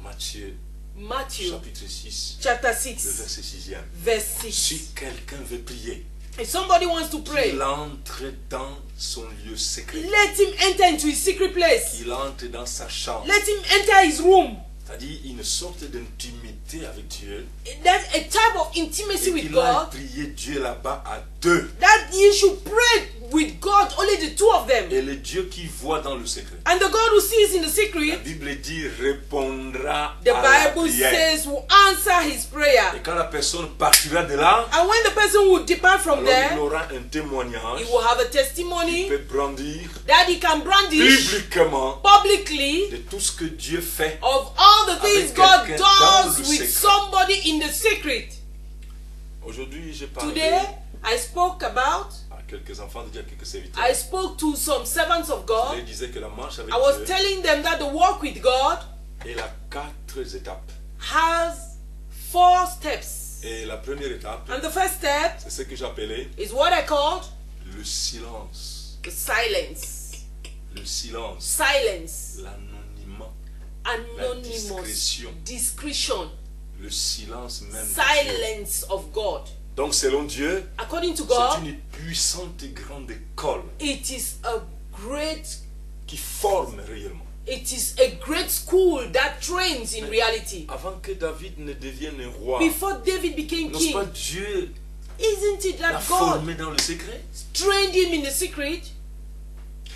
Matthieu, Matthew chapitre 6, chapter le 6, verset 6e. verse 6. Si quelqu'un veut prier, If somebody wants to pray, il entre dans son lieu secret. let him enter into his secret place. Il entre dans sa chambre. Let him enter his room. C'est-à-dire une sorte d'intimité avec Dieu. That's a type of intimacy Et with qu'il a God. prié Dieu là-bas à deux. That you should pray with God, only the two of them. Et le Dieu qui voit dans le secret. And the God who sees in the La secret, Bible dit répondra the à la Bible prière. says, will answer his prayer. Et quand la personne partira de là, And when the person will depart from alors il there, aura un témoignage he will have a qu'il testimony peut brandir that he can brandish publiquement publicly de tout ce que Dieu fait. of all the things Avec God quelqu'un dans does le with secret. somebody in the secret. Aujourd'hui, j'ai parlé Today, I spoke about à quelques enfants de Dieu, à quelques serviteurs. I spoke to some servants of Je leur God. disais que la marche avec I was Dieu, telling them that the walk with God elle a 4 étapes. has 4 steps. Et la première étape, And the first step c'est ce que j'appelais is what I called le silence. the silence. Le silence. Silence. L'anonymat. Anonymous. Discretion. Le silence même. de Dieu. Silence of God. Donc selon Dieu, According to c'est God, une puissante et grande école it is a great qui forme réellement. It is a great school that trains in reality. Avant que David ne devienne un roi, Before David became n'est-ce pas king, Dieu isn't it l'a that God formé dans le secret? trained him in the secret?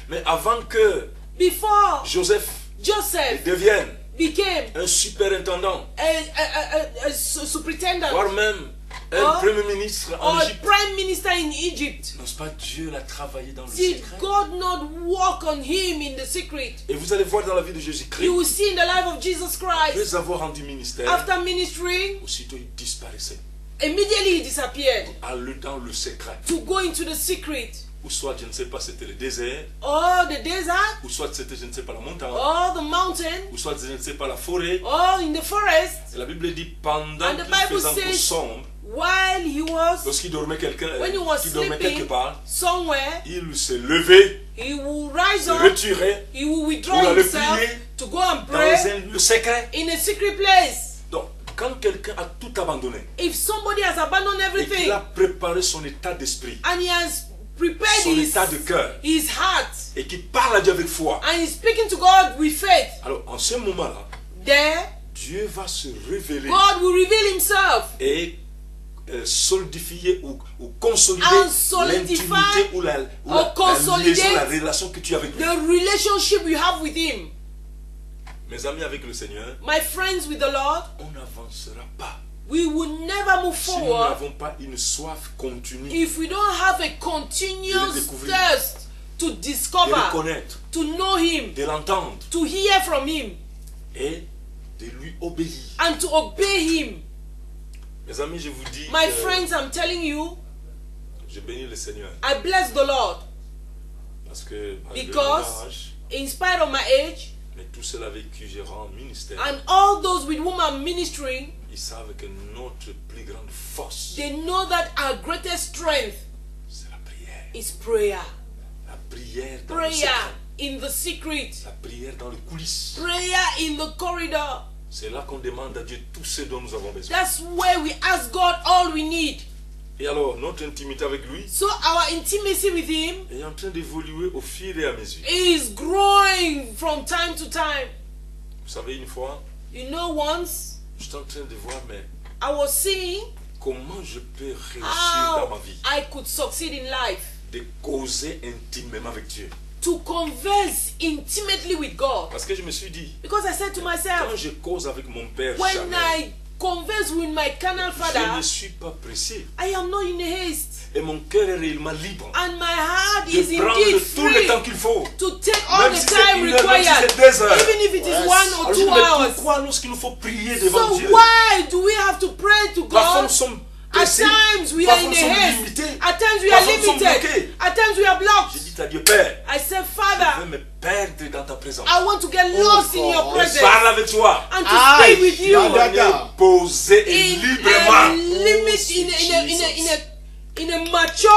Mais avant que Before Joseph Joseph devienne became un superintendant, a superintendent voire même un Or- premier ministre en or Égypte, prime minister in Egypt, n'est-ce pas Dieu l'a travaillé dans le did secret? God not work on him in the secret? Et vous allez voir dans la vie de Jésus-Christ, You will see in the life of Jesus Christ, après avoir rendu ministère, after ministering, aussitôt il disparaissait, immediately he disappeared allait dans le secret. to go into the secret. Ou soit, je ne sais pas, c'était le désert, Or the desert, ou soit c'était, je ne sais pas, la montagne, or the mountain, ou soit, je ne sais pas, la forêt. or in the forest. Et la Bible dit, pendant And the qu'il Bible faisait encore says, sombre, while he was, lorsqu'il dormait when he was qu'il dormait quelque sleeping part, somewhere, il se levait, he will rise se up, retirait he will withdraw Pour aller himself prier to go and dans pray un lieu secret. in a secret place. Donc, quand quelqu'un a tout abandonné If somebody has abandoned et everything qu'il a préparé son état d'esprit, and he has prepared son état de cœur, his heart et qu'il parle à Dieu avec foi, and he's speaking to God with faith, alors en ce moment-là, there Dieu va se révéler God will reveal himself et solidifier ou consolider And solidify l'intimité ou la or consolidate liaison, la relation que tu as avec lui. the relationship you have with him. Mes amis, avec le Seigneur, My friends with the Lord, on n'avancera pas we will never move si nous forward n'avons pas une soif continue if we don't have a De continuous le découvrir. thirst to de discover, le connaître, to know him, de l'entendre to hear from him, et de lui obéir. and to obey him. Mes amis, je vous dis, My friends, I'm telling you, je bénis le Seigneur I bless the Lord parce que malgré Because mon âge, in spite of my age mais tous ceux avec qui je rends ministère, and all those with whom I'm ministering, ils savent que notre plus grande force, they know that our greatest strength c'est la prière. is prayer. La prière dans le Prayer secret, in the secret. la prière dans les coulisses. Prayer in the corridor. C'est là qu'on demande à Dieu tout ce dont nous avons besoin. That's where we ask God all we need. Et alors, notre intimité avec lui So our intimacy with him est en train d'évoluer au fur et à mesure. is growing from time to time. Vous savez, une fois, You know, once j'étais en train de voir, mais I was seeing comment je peux réussir dans ma how vie I could succeed in life, de causer intimement avec Dieu. to converse intimately with God. Parce que je me suis dit, Because I said to quand myself, je cause avec mon Père when charnel, I converse with my carnal je father, ne suis pas pressé. I am not in haste, Et mon cœur est réellement libre and my heart is de prendre indeed tout le free temps qu'il faut. to take all Même the si c'est time une heure, même si required, c'est 2 heures. even if it is Yes. 1 or Alors je 2 dis, mais hours. pourquoi lorsqu'il nous faut prier devant So Dieu, why do we have to pray to parfois nous God? sommes At pressés, times we are parfois in nous a sommes haste. limités, At times we are parfois nous sommes limited. bloqués. At times we are J'ai blocked. dit à Dieu, Père, I said, je Father, veux me perdre dans ta présence. I want to get lost in your God. Je presence parle avec toi. and to Aye. speak with you Dada. Posé et in a librement. limit, in a mature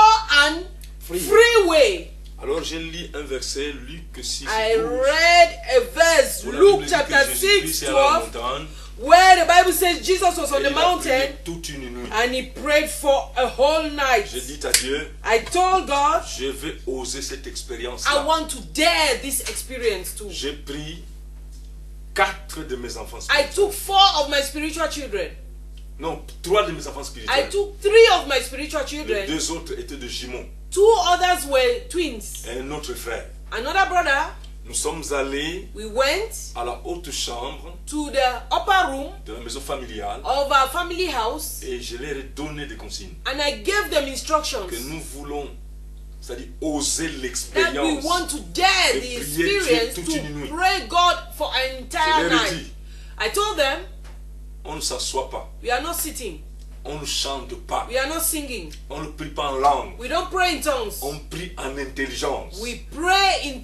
and free way. Alors j'ai lu un verset, Luc 6, I 12, read a verse, où la Luke Bible dit chapter que Jésus-Christ 6, est à la 12, montagne, where the Bible says Jesus was on et the il a prié mountain toute une nuit. and he prayed for a whole night. J'ai dit à Dieu, I told God, je vais oser cette I expérience-là. want to dare this experience too. J'ai pris 4 de mes enfants I spirituels. took 4 of my spiritual children. Non, 3 de mes enfants I spirituels. took 3 of my spiritual Les children. 2 autres étaient de jumeaux. 2 others were twins. Et un autre frère. Another brother, Nous sommes allés we went à la haute chambre to the upper room de la maison familiale of our family house et je leur ai donné des consignes. and I gave them instructions Que nous voulons, c'est-à-dire oser that we l'expérience. want to dare de the prier experience Dieu toute une nuit. to pray God for an Je entire leur ai night. dit, I told them, on ne s'assoit pas. we are not sitting. On ne chante pas. We are not singing. On ne prie pas en langue. We don't pray in tongues. On prie en intelligence. We pray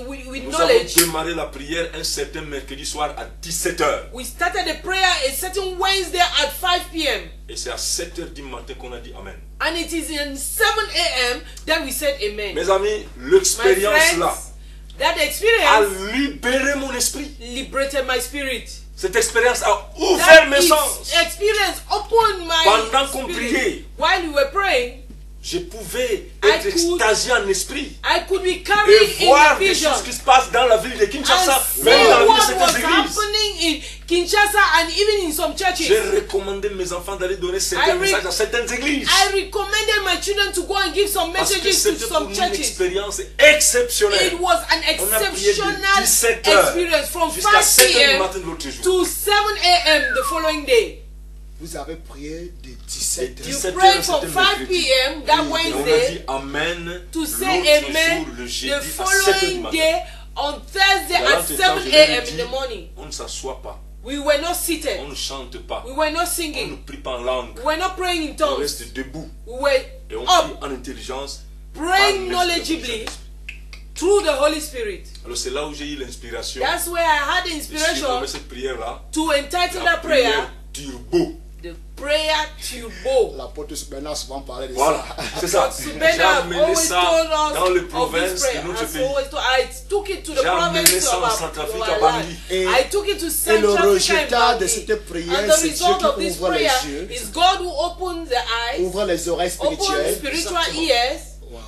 with Nous knowledge. avons démarré la prière un certain mercredi soir à 17h. We started the prayer a certain Wednesday at 5 p.m. Et c'est à 7h du matin qu'on a dit Amen. And it is in 7 a.m. that we said amen. Mes amis, My l'expérience là friends, that a experience libéré mon esprit. liberated my spirit. Cette expérience a ouvert That mes sens. experience opened my Pendant qu'on spirit. priait, While we were praying, je pouvais I être could- extasié en esprit I could be et carried in voir the des vision choses qui se passent dans la ville de and Kinshasa, see même dans la ville de what was certaines églises. happening in Kinshasa and even in some churches. J'ai recommandé mes enfants d'aller donner certains messages à certaines églises. I recommended my children to go and give some Parce que messages to c'était pour some nous une churches. expérience exceptionnelle. It was an On a prié exceptional de 17h experience from jusqu'à 5 7h du p.m. matin de l'autre jour. to 7 a.m. the following day. Vous avez prié de 17 Et h. You 17 prayed heures, from c'était 5 mercredi. p.m. that Et on a dit Wednesday Amen to say l'autre amen jour, le jeudi the à 7h du following matin. day on Thursday Dans at 7 l'entretien, je leur ai a.m. dit, in the morning. on ne s'assoit pas, We were not on seated. ne chante pas, We were not on ne singing. prie pas en langue, We were not praying in on tongues. reste debout We were et on prie up, en intelligence. praying par l'Esprit. knowledgeably through the Holy Spirit. Alors c'est là où j'ai eu l'inspiration That's where I had the de inspiration surnommer cette prière-là to entitle la that prayer prière turbo. the prayer turbo. L'apôtre Bernard souvent parlait de Voilà, ça. c'est ça. But J'ai Subena amené always ça told dans les us of provinces this de prayer. notre As pays. always told, I took it to the J'ai amené province ça of en our Centrafrique, our à land. Bangui. Et- I took it to Et le Central Africa résultat and de Bangui. cette prière, And the c'est Dieu result of qui this ouvre les prayer yeux, is God who opens the eyes, ouvre les oreilles opens spirituelles. spiritual Exactement. ears.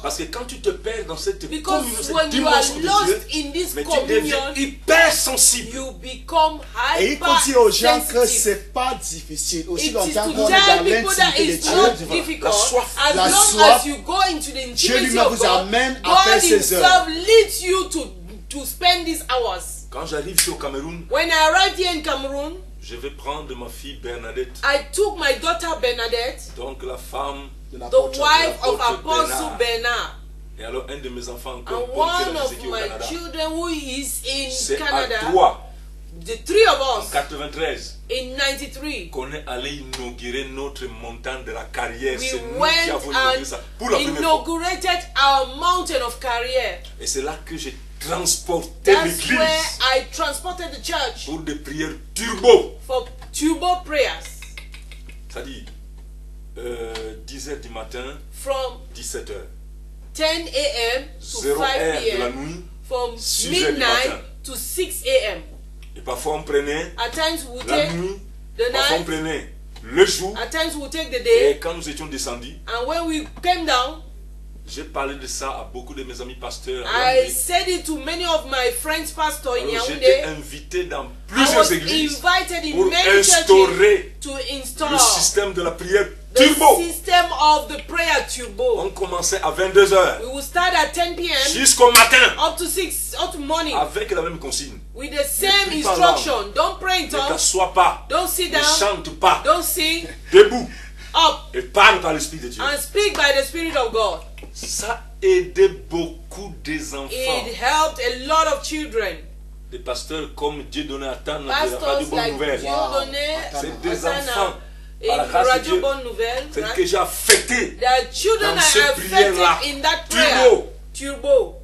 Parce que quand tu te perds dans cette communion, Because cette when you are dimension de Dieu, lost in this mais tu deviens communion, hyper sensible. you become Et il faut dire aux gens que hypersensitive. c'est pas difficile. Aussi It is longtemps to qu'on est tell dans people that l'intimité de it's Dieu, not difficult. soif. As La long soif. as you go into the Dieu intimacy lui-même of vous God, amène God après ces heures. himself leads you to spend these hours. Quand j'arrive ici au Cameroun, When I arrived here in Cameroon, je vais prendre ma fille Bernadette, I took my daughter Bernadette, donc la femme, De the l'apôtre. wife of l'apôtre Apostle Bernard, et alors un de mes enfants encore, and Paul, qui est one là, of c'est qui au my Canada. children who is in C'est à Canada, toi, the three of en us, 93, in 93, qu'on est allé inaugurer notre montagne de la carrière. we C'est nous qui went avons inauguré and ça pour la première fois. inaugurated our mountain of career. Et c'est là que j'ai transporté That's l'église where I transported the church pour des prières turbo. for turbo prayers C'est-à-dire 10h du matin, from 17h. 10 a.m. to 0 5 heure de la p.m. nuit. from 6 heures du midnight matin. to 6 a.m. Et parfois on prenait At times we la take nuit, the parfois on night, prenait le jour. at times we take the day, Et quand nous étions descendus, and when we came down, j'ai parlé de ça à beaucoup de mes amis pasteurs. I said it to many of my friends pastor in Alors, j'étais Yaoundé. invité dans I plusieurs was églises invited in pour many churches instaurer to install le système de la prière the turbo. system of the prayer turbo. On commençait à 22h We will start at 10 p.m. jusqu'au matin up to 6 up to morning avec la même consigne. with the same prie pas instruction. Don't pray in Ne tongues, t'assois pas, don't sit ne down, chante pas, don't sing, debout up et parle par l'Esprit de Dieu. and speak by the Spirit of God. Ça aidait beaucoup des enfants. It helped a lot of children. Des pasteurs comme Dieu donné à Tan de la Radio Pastors Bonne like Nouvelle. Dieudonné, C'est des Atana, enfants in à la grâce de Radio Dieu. Bonne Nouvelle. C'est que j'ai affecté. The children dans are cette prière-là. affected in that prayer. Turbo. Turbo.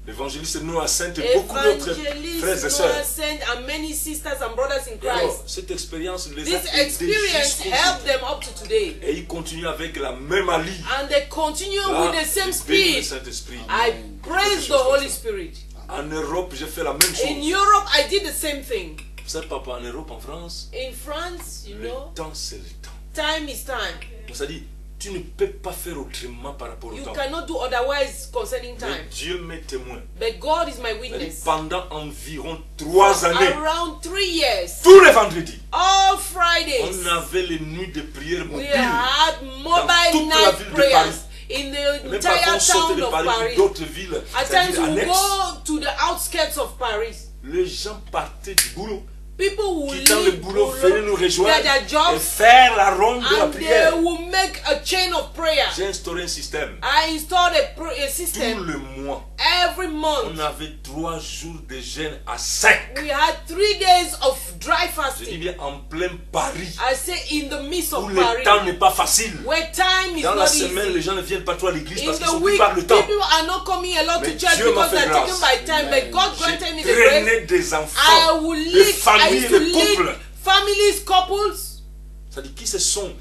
L'évangéliste Noah Saint et beaucoup d'autres frères et Evangelist sœurs. Noah Saint and many sisters and brothers in Et alors, Christ. cette expérience les a This aidés experience jusqu'au helped jour. them up to today. Et ils continuent avec la même allie. And they continue Là, with the same je bénis le speed. Saint-Esprit. I praise the Holy Spirit. En Europe, j'ai fait la même In chose. Europe, I did the same thing. Vous savez, papa, en Europe, en France, In France, you le know, temps, c'est le temps. time is time. C'est-à-dire, tu ne peux pas faire autrement par rapport au You temps. cannot do otherwise concerning Mais time. Dieu m'est témoin. But God is my C'est-à-dire, witness. pendant environ 3 années, Around 3 years, tous les vendredis, all Fridays, on avait les nuits de prière we mobiles. had toute mobile la night ville de prayers Paris. in the Même parfois, entire on sortait town de of Paris ou Paris. d'autres villes. At times C'est-à-dire we annexes. go to the outskirts of Paris. Les gens partaient du boulot. People will Quittant le leave boulot, venaient nous rejoindre their et jobs faire la ronde de la and they prière. will make a chain of prayer. J'ai instauré un système. I installed a Tout system le mois, every month. on avait 3 jours de jeûne à sec. We had 3 days of dry Je dis fasting. bien en plein Paris, I say in the midst où of le temps Paris, n'est pas facile. where time is Dans la not semaine, easy. les gens ne viennent pas trop à l'église In parce qu'ils the sont pris week, par le temps. people are not coming a lot Mais to church Dieu m'a because fait they're taken grâce. by time. But God J'ai granted me the grace. traîné des I enfants, will des lead. I familles, used to des couples. lead families, couples C'est-à-dire qui se sont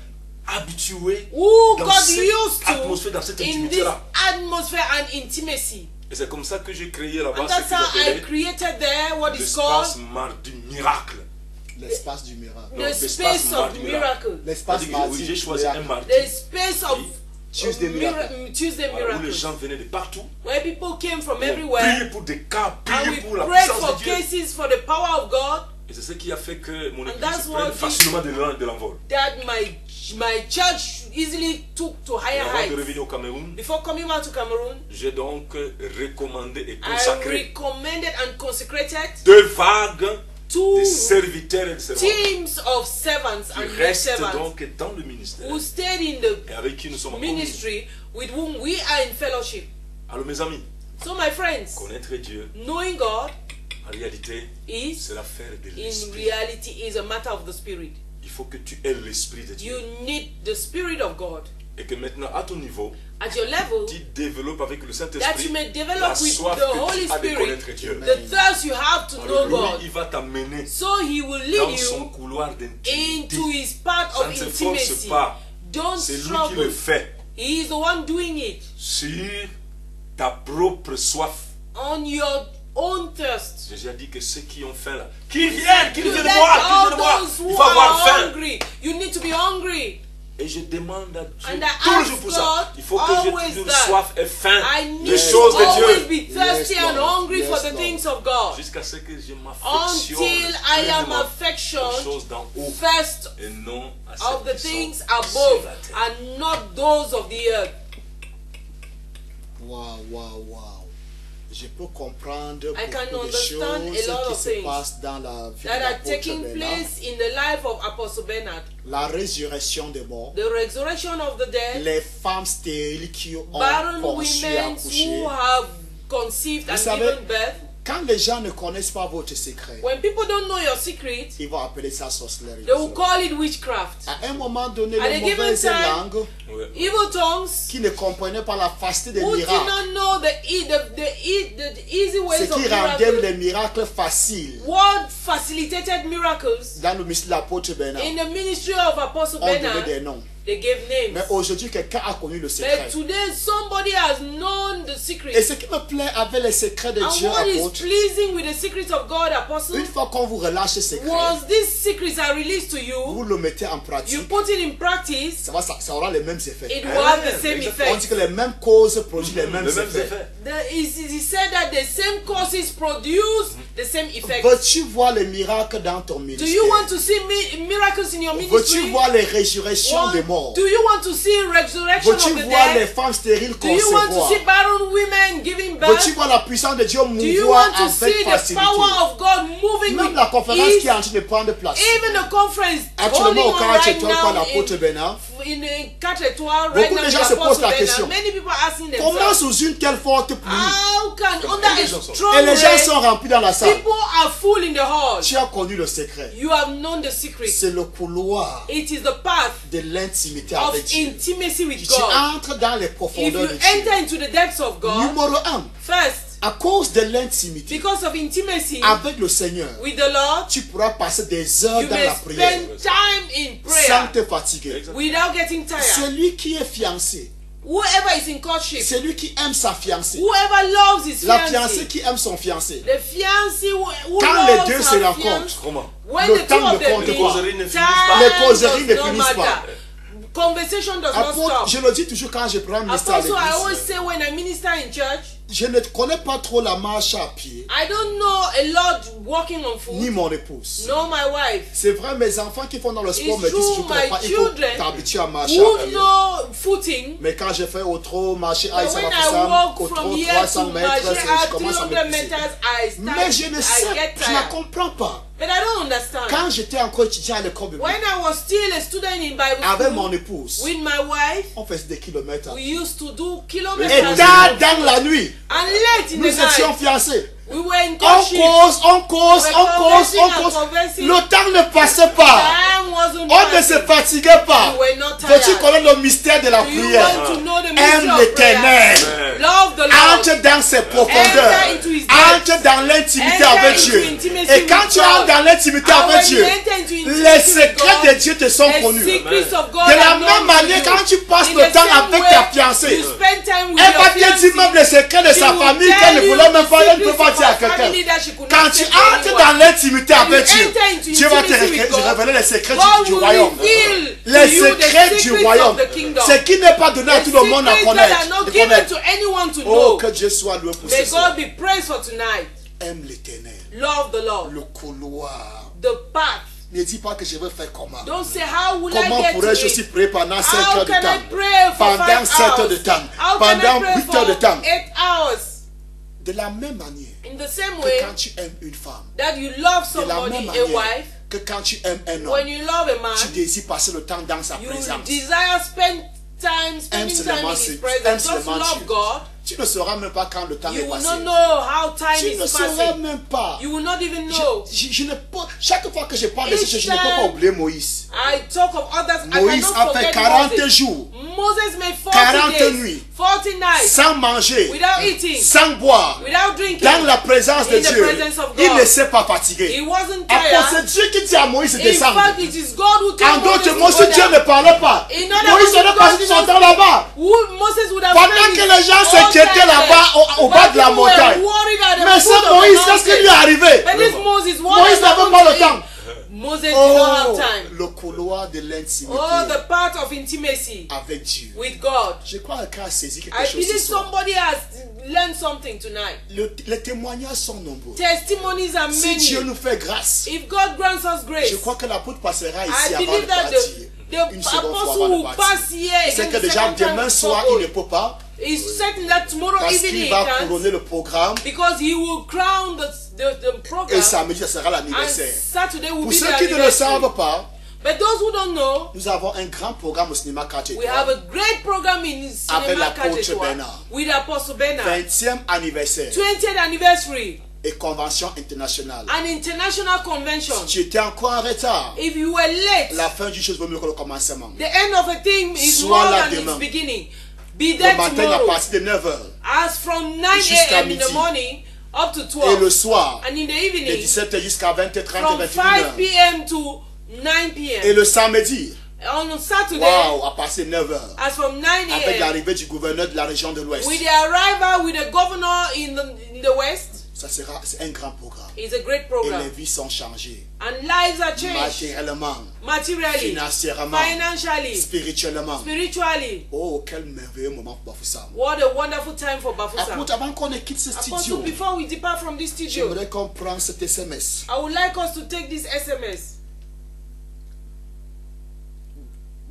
habitués who dans got cette used atmosphère, to dans cette in this intimité-là. atmosphere and intimacy. Et c'est comme ça que j'ai créé là-bas And ce that's qu'ils how I appelaient created there what is l'espace called mardi miracle. L'espace du miracle. Non, the l'espace space of mardi miracle. L'espace C'est-à-dire que oui, mardi. j'ai choisi un mardi The space of Tuesday miracle. Tuesday voilà, où les miracle. gens venaient de partout. Where people came from Pour everywhere. prier pour des cas, And prier we pour la prayed puissance for de Dieu. cases for the power of God. Et c'est ce qui a fait que mon église that's se what prenne facilement de l'envol. That my church easily took to Et higher avant de heights. revenir au Cameroun, Before coming back to Cameroon, j'ai donc recommandé et I consacré recommended and consecrated 2 vagues two de serviteurs et de servantes teams of servants qui and maid restent servants donc dans le ministère who stayed in the et avec qui nous sommes en communion. ministry with whom we are in fellowship. Alors mes amis, So my friends, connaître Dieu, knowing God en réalité, is c'est l'affaire de in l'esprit. reality is a matter of the spirit. Il faut que tu aies l'esprit de Dieu. You need the spirit of God Et que maintenant, à ton niveau, at your level, tu développes avec le that Saint-Esprit you may la develop with soif the que Holy tu as de Spirit, connaître Dieu. the thirst you have to know Alors lui, God. il va t'amener So he will dans lead son you couloir d'intimité. into his part Ça of ne se force intimacy. pas. Don't C'est lui qui struggle. le fait He is the one doing it sur ta propre soif. on your own thirst. Jésus a dit que ceux qui ont faim là, qui viennent You de let boire, qui all viennent de boire. those Il who faut avoir are faim. hungry. You need to be hungry. Et je demande à Dieu And I toujours ask pour ça. God Il faut que j'ai always toujours that. soif et faim I need des to choses de always Dieu. be thirsty Yes, and Lord. hungry Yes, for the Lord. things of God. Jusqu'à ce que je m'affectionne Until I am pleinement aux affectioned choses d'en haut first et non à of the celles qui things sont above sur la terre. and not those of the earth. Waouh, waouh, waouh. Je peux comprendre I can beaucoup de choses understand a lot qui of se things passent dans la vie de That are l'apôtre taking Bernard. place in the life of Apostle Bernard. La résurrection des morts, The resurrection of the dead, les femmes stériles qui ont barren conçu et women accouché. who have conceived and Vous savez, given birth. Quand les gens ne connaissent pas votre secret, When people don't know your secret, ils vont appeler ça sorcellerie. they will call it witchcraft. À un moment donné, At les a given mauvaises time, langues Ouais. Evil tongues qui ne comprenaient pas la facilité des who did miracles, not know the easy ce ways of qui rendait miracles, les miracles faciles. what facilitated miracles Dans le ministère de l'apôtre Bernard, in the ministry of Apostle on donnait Bernard, des noms. they gave Mais names. aujourd'hui, quelqu'un a connu le But secret. today somebody has known the Et secret. ce qui me plaît avec les secrets de And Dieu, what is apôtre, pleasing with the secret of God, Apostle, une fois qu'on vous relâche ce secret, once these secrets are released to you, vous le mettez en you pratique, put it in practice, ça aura les mêmes effets. it will have the same Exactement. On dit effect. que les mêmes causes produisent les mêmes Les mêmes effets. effets. He said that the same causes produce the same effect. Veux-tu voir les miracles dans ton Do ministère? you want to see miracles in your Veux-tu ministry? voir les résurrections des morts? Do you want to see resurrection of Veux-tu the voir les dead? femmes stériles Do you want to concevoir? see barren women giving Veux-tu birth? voir la puissance de Dieu Do you mouvoir want to avec see the facilité? power of God moving Même with la conférence qui ease? est en train de prendre place. Even the conference holding Actuellement, au on Karachi, right tu par now l'apôtre Bernard. in Quatre-Étoiles, right Beaucoup now de in gens the se posent Apostle la Bernard. question. Many people are asking Comment themselves, sous une telle forte pluie how can under les a gens sont- strong et les gens rain, sont remplis dans la salle? people are full in the hall? Tu as connu le secret. You have known the secret. C'est le couloir It is the path de l'intimité of avec Dieu. intimacy with Tu God. entres dans les If profondeurs you de enter Dieu. into the depths of God, Numéro 1, first, à cause de l'intimité because of intimacy avec le Seigneur, with the Lord, tu pourras passer des heures you dans may la prière spend time in sans prayer te fatiguer. without getting tired. Celui qui est fiancé, Whoever is in courtship, celui qui aime sa fiancée, whoever loves his la fiancée fiancé, qui aime son fiancé, the fiancé who quand les loves deux her se rencontrent, fiancé, Comment? when le the two temps of ne them compte meet, pas. causeries ne finissent time pas. Les causeries does ne not finissent pas. matter. Conversation does not Apôtre, stop. je le dis toujours quand je prends un ministère à Apostle, I always l'église, say when I minister in church, je ne connais pas trop la marche à pied, I don't know a lot walking on ni foot. mon épouse. No, my wife. C'est vrai, mes enfants qui font dans le sport It's me disent true, toujours my pas, il faut children t'habituer à marcher à Who pied. know footing. Mais quand je fais au trop marcher à But when I Isabafissam, walk au from trop here 300 to mètres, Magia je commence à me 300 pousser. meters, I Mais je ne start, sais, I get je ne tired. comprends pas. But I don't understand. Quand j'étais encore étudiant à l'école biblique, When I was still a student in Bible avec school, mon épouse, with my wife, on faisait des kilomètres. we used to do Et kilometers. tard dans la nuit, And late in nous the étions night, fiancés. we were in On courtship. cause, on cause, We're on cause, conversing on and cause. conversing. Le temps ne passait pas. Time wasn't On ne se passing. fatiguait pas. You were not Veux-tu tired. connaître le mystère de la Do you prière? want to know the Aime mystery of l'Éternel. prayer? Love the Lord. Entre dans ses profondeurs. Enter into his depths. Entre dans l'intimité Enter avec into Dieu. intimacy Et quand with tu entres God. dans l'intimité And avec when Dieu, you enter into intimacy les with secrets God, de Dieu te sont the connus. secrets of God De la are known même to manière, you. quand tu passes In le the temps same avec way, ta fiancée, you spend time with elle your va te dire fiancé. même les secrets de She sa will famille tell qu'elle ne you voulait même the pas, elle ne peut secrets pas of dire à her quelqu'un. family that she could not Quand say tu to entres anyone. dans l'intimité When you avec Dieu, enter into Dieu va te intimacy with God, révéler les secrets God du will royaume. reveal Les to you the secrets du secrets royaume. of the kingdom. Ce qui n'est pas donné à The tout le monde à secrets that connaître. are not de given connaître. to anyone to Oh, know. que Dieu soit loué pour May ce God soir. be praised for tonight. Aime l'Éternel. Love the Lord. Le couloir. The path. Ne dis pas que je veux faire comment. Don't say how will Comment I get to pourrais-je aussi it? prier pendant 5 How heures de can I temps? pray for Pendant 5 7 heures de hours? temps? How can I Pendant pray 8 heures de for temps? 8 hours? De la même manière In the same que way quand tu aimes une femme, that you love de la somebody, même a manière wife, que quand tu aimes un when homme, you love a tu man, désires passer le temps dans sa you présence. desire spending time Aime in seulement his Dieu. presence. Aime Just seulement love Dieu. God. Tu ne sauras même pas quand le temps You est will passé. not know how time Tu ne is sauras passing. même pas. You will not even know. Je ne peux, chaque fois que je parle de Each ce je ne peux pas time oublier Moïse. I talk of others. Moïse I a cannot fait forget 40 Moses. jours Moses made 40 40 days, nuits 40 nights sans manger, without eating, sans boire, without drinking. dans la présence de In the Dieu. presence of Il God. ne s'est pas He fatigué. wasn't Après, c'est tired. Dieu qui dit à Moïse de In descendre. fact, it is God who En told Moses d'autres to mots, go si Dieu down. ne parlait pas, In other Moïse words, aurait God passé did son not temps là-bas. Moses would have Pendant spent que his les gens whole s'inquiétaient time là-bas, there. au bas de la But people were montagne. worried at the Mais foot c'est of Moïse, the qu'est-ce qui lui est mountain. arrivé? But this Moses, what Moïse has n'avait happened pas to le temps. him? Moses did not have Oh, time. le couloir de l'intimité Oh, the part of intimacy avec Dieu. with God. Je crois que quelqu'un a saisi quelque I chose believe ce soir. somebody has learned something tonight. Les témoignages sont nombreux. Testimonies are Si Dieu many. nous fait grâce, If God grants us grace, je crois que l'apôtre passera I ici avant de believe that partir. the Une seconde fois apostle avant de will partir. pass here C'est again que the déjà second time demain before soir, il ne going. peut pas. It's certain that tomorrow Parce evening qu'il he va can't, couronner le programme. because he will crown the Et program, samedi, ça sera and l'anniversaire. Saturday will Pour be ceux the qui ne le anniversary. savent pas, But those who don't know, nous avons un grand programme au cinéma quartier. we have a great program in Avec Cinema l'apôtre Katetwa Bernard. with Apostle Bernard. 20e anniversaire 20th anniversary, et convention internationale. an international convention. Si tu étais encore en retard, If you were late, la fin du chose vaut mieux que le commencement. the end of a thing is Sois more là than demain. its beginning. Be Le there matin à tomorrow. partir de 9h. As from 9 Jusqu'à a.m. in midi. the morning up to Et le 12. soir, And in the de evening, 17h jusqu'à 20h30 from et 5 21h. p.m. to 9 Et p.m. le samedi, On Saturday, waouh, à partir de 9h. as from 9 Avec a.m. l'arrivée du gouverneur de la région de l'Ouest. with the arrival with the governor in the west, Ça sera, c'est un grand programme. is a great Et program. les vies sont changées. And lives are changed Matériellement, materially, financièrement, financially, spirituellement. spiritually. Oh, quel merveilleux moment pour Bafoussam. What a wonderful time for Bafoussam. Écoute, avant qu'on ne quitte ce studio, Apostle, before we depart from this studio, j'aimerais qu'on prenne cet SMS. I would like us to take this SMS.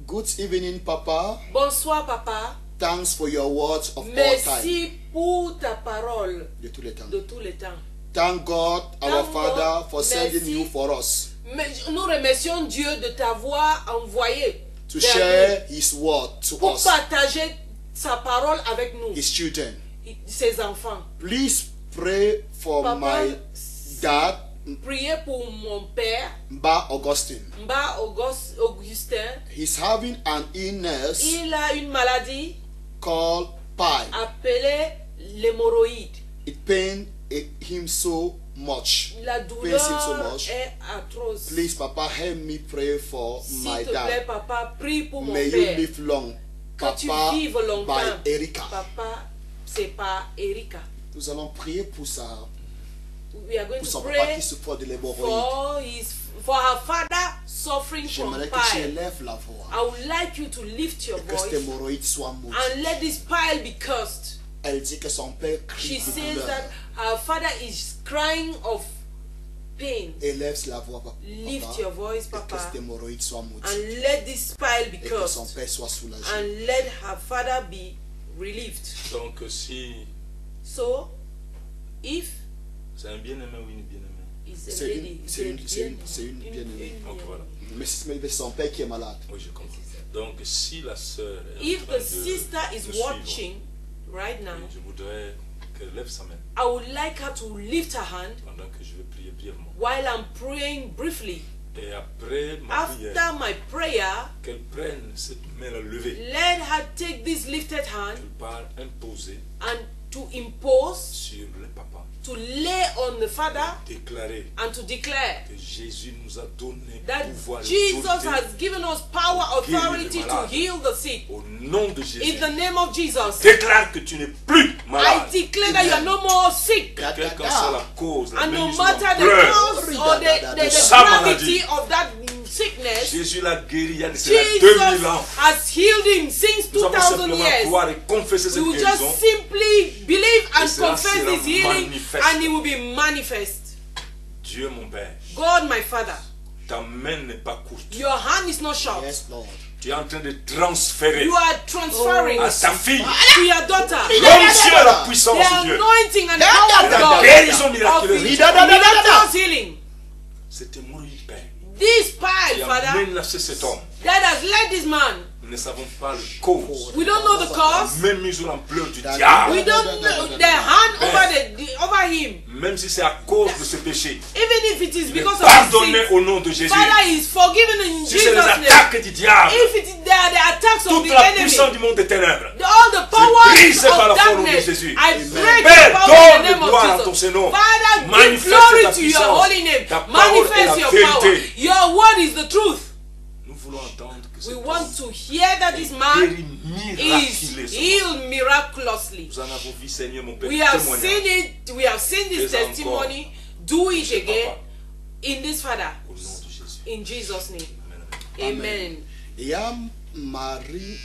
Good evening, Papa. Bonsoir, Papa. Thanks for your words of all time. Merci pour ta parole De tous les temps. de tous les temps. Thank God, our Thank Father, God. for sending Merci. you for us. Mais nous remercions Dieu de t'avoir envoyé To vers share His word to nous pour us, partager sa parole avec nous, His children. ses enfants. Please pray for Papa, my dad, priez pour mon père, Mba Augustine. Mba Augustin. He's having an illness Il a une maladie called PI. appelée l'hémorroïde. It pains him so much. La Pains him so douleur much. est atroce. Please, Papa, help me pray for S'il my te plaît, dad. papa, prie pour mon May you père. live long. Que tu Papa vives longtemps. by Erika. Papa, c'est pas Erika. Nous allons prier pour ça, We are going pour to son papa pray qui souffre de l'hémorroïde. for her father suffering from J'aimerais que tu pile. élèves la voix I would like you to lift your et que cette voice hémorroïde soit maudite. and let this pile be cursed. Elle dit que son père crie She de says douleur. that her father is crying of pain. Élève la voix, papa. Lift your voice, Et que Papa, cette hémorroïde soit maudite. and let this pile be Et que son cursed. père soit soulagé. And let her father be relieved. Donc si So, if c'est un bien-aimé ou une bien-aimée. it's a C'est lady, une- it's c'est a une- c'est une- bien- c'est une bien-aimée. Donc voilà. Mais c'est son père qui est malade. Oui, je comprends. Donc si la sœur est If en train the sister is de suivre, watching right now, je voudrais qu'elle lève sa main I would like her to lift her hand pendant que je vais prier brièvement. while I'm praying briefly. Et après ma prière, After my prayer, qu'elle prenne cette main levée, let her take this lifted hand qu'elle parle imposer and to impose, sur le papa, to lay on the father déclarer and to declare que Jésus nous a donné that pouvoir et Jesus autorité has given us power, authority to malades. heal the sick. au nom de Jésus. In the name of Jesus, Déclare que tu n'es plus I malade. declare that you are no more sick. Quelle qu'en soit la cause, la And no bénédiction, matter the pleure. cause or the Sa gravity maladie. of that sickness, Jésus l'a guéri il y a de cela Jesus 2000 ans. has healed him since Nous avons 2000 simplement years. croire et confesser cette You just guérison. simply believe and Et cela confess sera this healing, manifeste. and it will be manifest. Dieu mon Père, God, my Father, ta main n'est pas courte. your hand is not short. Yes, Lord. Tu es en train de transférer You are transferring à ta fille to your daughter l'onction et la puissance the de Dieu. anointing and power of La God, guérison of miraculeuse. his miraculous healing. Cet hémorroïde, Père, This pile, qui a Father, menacé cet homme, that has led this man. nous ne savons pas le cause. We don't know the cause. Même mise en pleurs du diable. We don't know the hand over him. Même si c'est à cause de ce péché, Even if it is il est because of his pardonné sin, au nom de Jésus. Father is forgiven in Si c'est les Jesus' name. attaques du diable, If it is the attacks of toute the la enemy, puissance du monde des ténèbres, all the powers brisé par la of foi au nom de darkness, Jésus. I break Père, the power in the donne name gloire à of ton Jesus. Saint-Nom. Father, give Manifeste glory ta to your puissance. holy name. Ta parole est Manifest la your power. vérité. Your word is the truth. Nous voulons entendre que We cet want homme to hear that this man guéri is miraculeusement. healed miraculously. Nous en avons vu, Seigneur, mon Père, We have témoignage. seen it. We have seen this Fais testimony. Do it Fais, again Papa, in this Father. au nom de Jésus. In Jesus' name. Amen. Amen. Il y a Marie.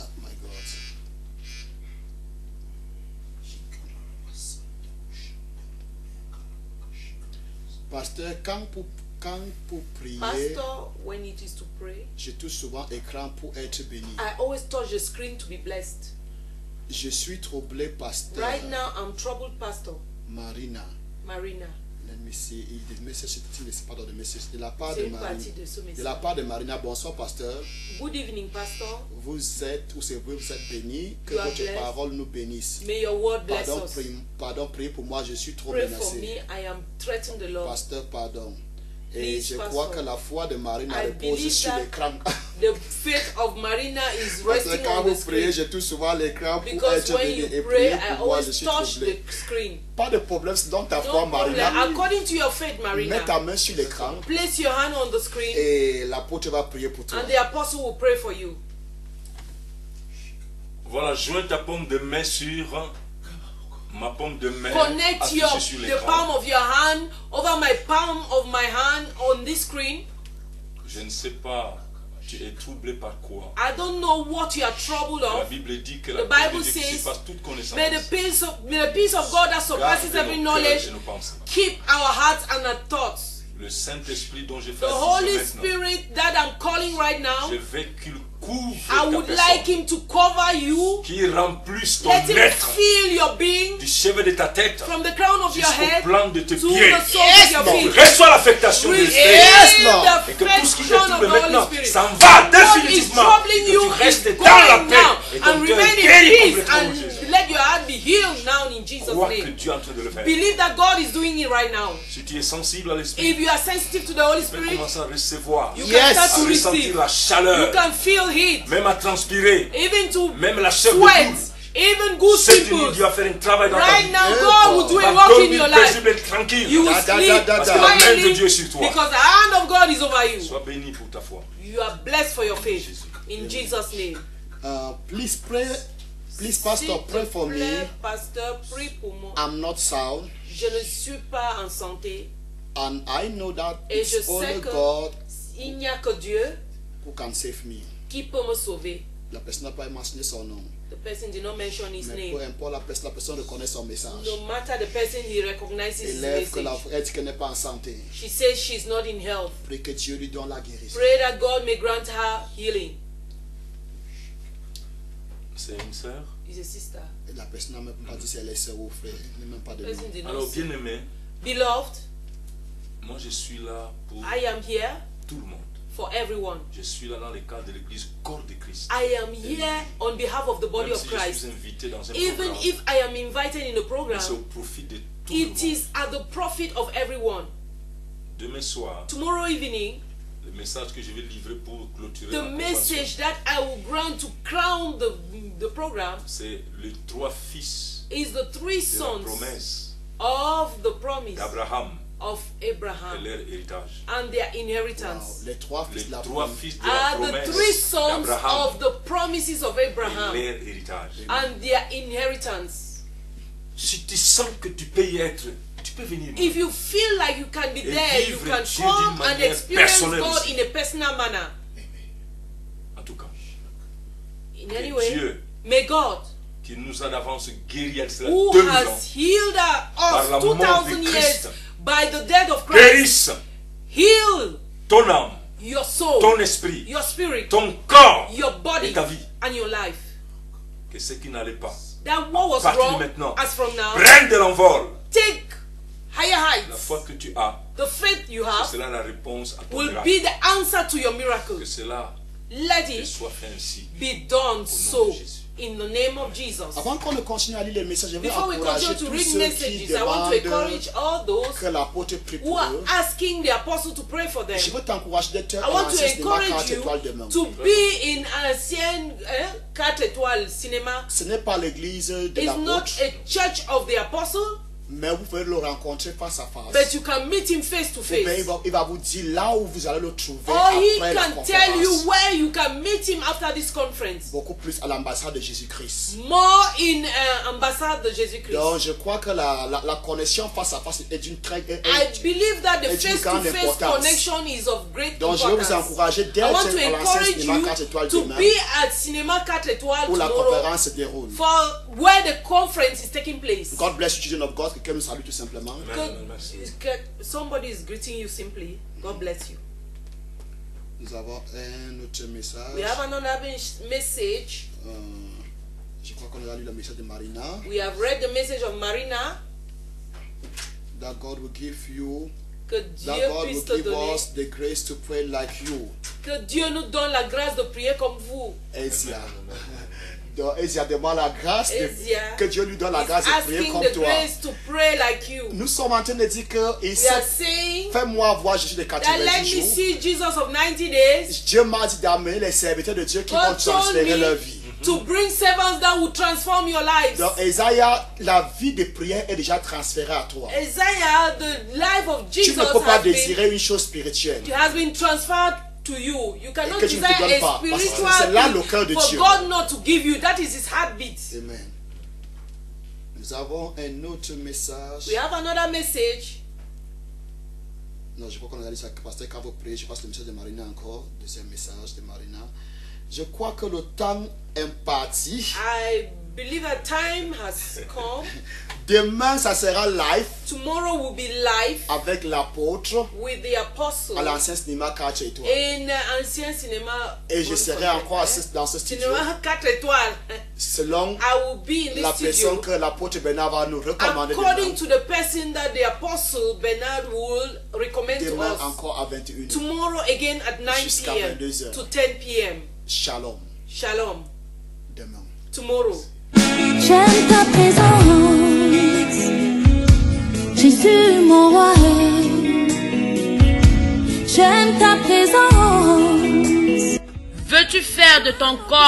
Oh my God. Pasteur, quand pour prier, Pastor, when it is to pray, je touche souvent l'écran pour être béni. I always touch the screen to be blessed. Je suis troublé, pasteur. Right now, I'm troubled, Pastor Marina. Marina. Let me see. The message, c'est pas dans le message. De la part C'est de une Marina. partie de ce De message. la part de Marina, bonsoir, pasteur. Good evening, Pastor. Vous êtes bénis. Que You are votre blessed. parole nous bénisse. May your word bless us. Pardon, priez pour moi, je suis trop Pray for menacé. me. I am threatened the Lord. Pasteur, pardon. Et Please, je Pastor. crois que la foi de Marina I repose believe sur that l'écran. The faith of Marina is Parce que resting quand on vous the priez, screen. je touche souvent l'écran pour Because être when béni you et pray, prier I pour moi, je always suis touch troublé. the screen. Pas de problème, c'est dans ta foi, No problem. Marina. According to your faith, Marina, Mets ta main sur l'écran place your hand on the screen et l'apôtre va prier pour toi. and the apostle will pray for you. Voilà, joins ta paume de main sur ma paume de main Connect affichée sur the l'écran. palm of your hand over my palm of my hand on this screen. Je ne sais pas, tu es troublé par quoi. I don't know what you are troubled La of. Bible dit que The la Bible paix de Dieu qui says, surpasse toute connaissance May the peace of God that surpasses garde every nos knowledge cœurs et nos pensées. keep our hearts and our thoughts. Le Saint-Esprit dont je The fais Holy allusion maintenant, Spirit that I'm calling right now, je veux qu'il couvre I ta would personne, like Him to cover you. qu'il remplisse ton Let Him être feel your being du cheveu de ta tête from the crown of your jusqu'au head plan de tes to pieds. the soles of your Lord. feet. Reçois l'affectation de l'Esprit. Receive Lord. Et the que tout ce qui te affection of trouble the Holy maintenant Spirit. s'en va What is définitivement. troubling Et que you tu is restes going dans la paix now et and ton cœur remain in guéri peace complètement en and Jésus. let your heart be healed now in Jesus' Crois que name. Dieu est en train de le faire. Believe that God is doing it right now. Si tu es sensible à l'Esprit, If you are sensitive to the Holy tu peux Spirit, commencer à recevoir, you Yes. can start à to ressentir receive. la chaleur, You can feel heat, même à transpirer, even to même la chair de sweat, poule. even good Cette nuit, pimples. Dieu va faire un travail dans ta Right vie. now, Yeah, God will God. do Tu a vas work in dormir your life. paisible et tranquille. You will Da, da, sleep da, da, Parce que la main de quietly Dieu est sur toi. because the hand of God is over you. Sois béni pour ta foi. You are blessed for your faith. In Jesus' name. Please pray. Please, Pastor, S'il te pray for me. plaît, Pasteur, prie pour moi. I'm not sound. Je ne suis pas en santé. And I know that Et je it's sais only que God il n'y a que Dieu who can save me. qui peut me sauver. La personne n'a pas mentionné son nom. The person did not mention his Mais peu name. importe, la personne reconnaît son message. No matter the person, he recognizes his Élève que la message. elle dit qu'elle n'est pas en santé. She says she's not in health. Prie que Dieu lui donne la guérison. Pray that God may grant her healing. C'est une sœur. Is a sister. Et la personne n'a même pas dit si elle est sœur ou frère. Elle n'a même pas de nom. Person did not Alors, say. bien aimé, Beloved, moi je suis là pour I am here tout le monde. for everyone. Je suis là dans le cadre de l'église corps de Christ. I am here on behalf of the body Même of si je Christ. suis invité dans un Even programme, if I am invited in a program, c'est au profit de tout le it monde. is at the profit of everyone. Demain soir, tomorrow evening, le message que je vais livrer pour clôturer the la message convention, that I will grant to crown the program c'est les 3 fils is the 3 de la sons promesse of the promise d'Abraham of et Abraham leur héritage. and their Wow. inheritance. Les 3 Les fils de la 3 promesse. fils de la Are the 3 promesse sons d'Abraham of the promises of et Abraham leur héritage. and their inheritance. Si tu sens que tu peux y être, tu peux venir. If you feel like you can be Et there, you vivre can Dieu come d'une and manière experience personnelle God aussi. in a personal manner. En tout cas, In que any way, Dieu, may God, qui nous a d'avance guéri à cela who 2000 ans, has healed Par la us mort de 2000 years Christ, by the death of Christ, guérisse heal ton âme, your soul, ton esprit, your spirit, ton corps your et body, ta vie. and your life. Que ce qui n'allait pas That what was partir wrong, maintenant, as from now, prenne de l'envol. take higher La heights. foi que tu as, The faith you c'est have cela la réponse à ton will miracle. be the answer to your miracle. Que cela Let te it soit fait ainsi. be done so de Jésus. in the name of Jesus. Avant qu'on ne continue à lire les messages, je vais Before we encourager continue to tous read ceux qui messages, I want to demandent encourage all those que l'apôtre prie who pour are eux. asking the apostle to pray for them. Je veux t'encourager d'être I un want to ancien cinéma encourage 4 étoiles you demain. to be in ancien 4 étoiles cinéma. Ce n'est pas l'église de It's not l'apôtre, a church of the apostle, mais vous pouvez le rencontrer face à face. but you can meet him face to Ou bien face. il va vous dire là où vous allez le trouver Or he après la can tell you conférence. where you can meet him after this conference. Beaucoup plus à l'ambassade de Jésus-Christ. More in ambassade de Jésus-Christ. Donc je crois que la connexion face à face est d'une très... I believe that the est d'une grande face-to-face importance. connection is of great Donc je vais vous importance. encourager I d'être want to à l'ancien encourage cinéma 4 étoiles you to demain be at Cinema 4 étoiles où la tomorrow conférence se déroule. for where the conference is taking place. God bless you, children of God. Quelqu'un nous salue tout simplement. Somebody is greeting you simply. God bless you. Nous avons un autre message. We have another message. Je crois qu'on a lu le message de Marina. We have read the message of Marina. That God will give you, Que that Dieu God will puisse te give donner. us the grace to pray like you. Que Dieu nous donne la grâce de prier comme vous. Ezia. Donc Ezia demande la grâce, Ezia que Dieu lui donne la is grâce de prier asking comme the toi. grace to pray like you. Nous sommes en train de dire que il We are se- saying fais-moi voir Jésus de that 90 let me jours. see Jesus of 90 days. Dieu m'a dit d'amener les serviteurs de Dieu qui vont God told transférer leur vie. me to bring servants that will transform your lives. Donc Esaïa, la vie de prière est déjà transférée à toi. Isaiah, the life of Tu Jesus ne peux pas has been, désirer une chose spirituelle transferred to you. You cannot que tu ne te desire donnes a pas, parce que spiritual c'est là thing le cœur de for Dieu. God not to give you. That is his heartbeat. Amen. Nous avons un autre message. We have another message. Non, je crois qu'on a dit ça. Pasteur, quand vous priez, je passe le message de Marina encore. Deuxième message de Marina. Je crois que le temps imparti. I believe that time has come. Demain, ça sera live Tomorrow will be live avec l'apôtre with the apostle à l'ancien cinéma 4 étoiles. in ancien cinéma. Et je serai encore dans ce studio Cinéma 4 étoiles. selon I will be in la this personne studio que l'apôtre Bernard va nous recommander according demain. to the person that the apostle Bernard will recommend to Demain us. encore à 21h. Tomorrow again at 9 Jusqu'à p.m. 22 heures. to 10 p.m. Shalom. Shalom. Demain. Tomorrow. J'aime ta présence, Jésus mon roi. J'aime ta présence. Veux-tu faire de ton corps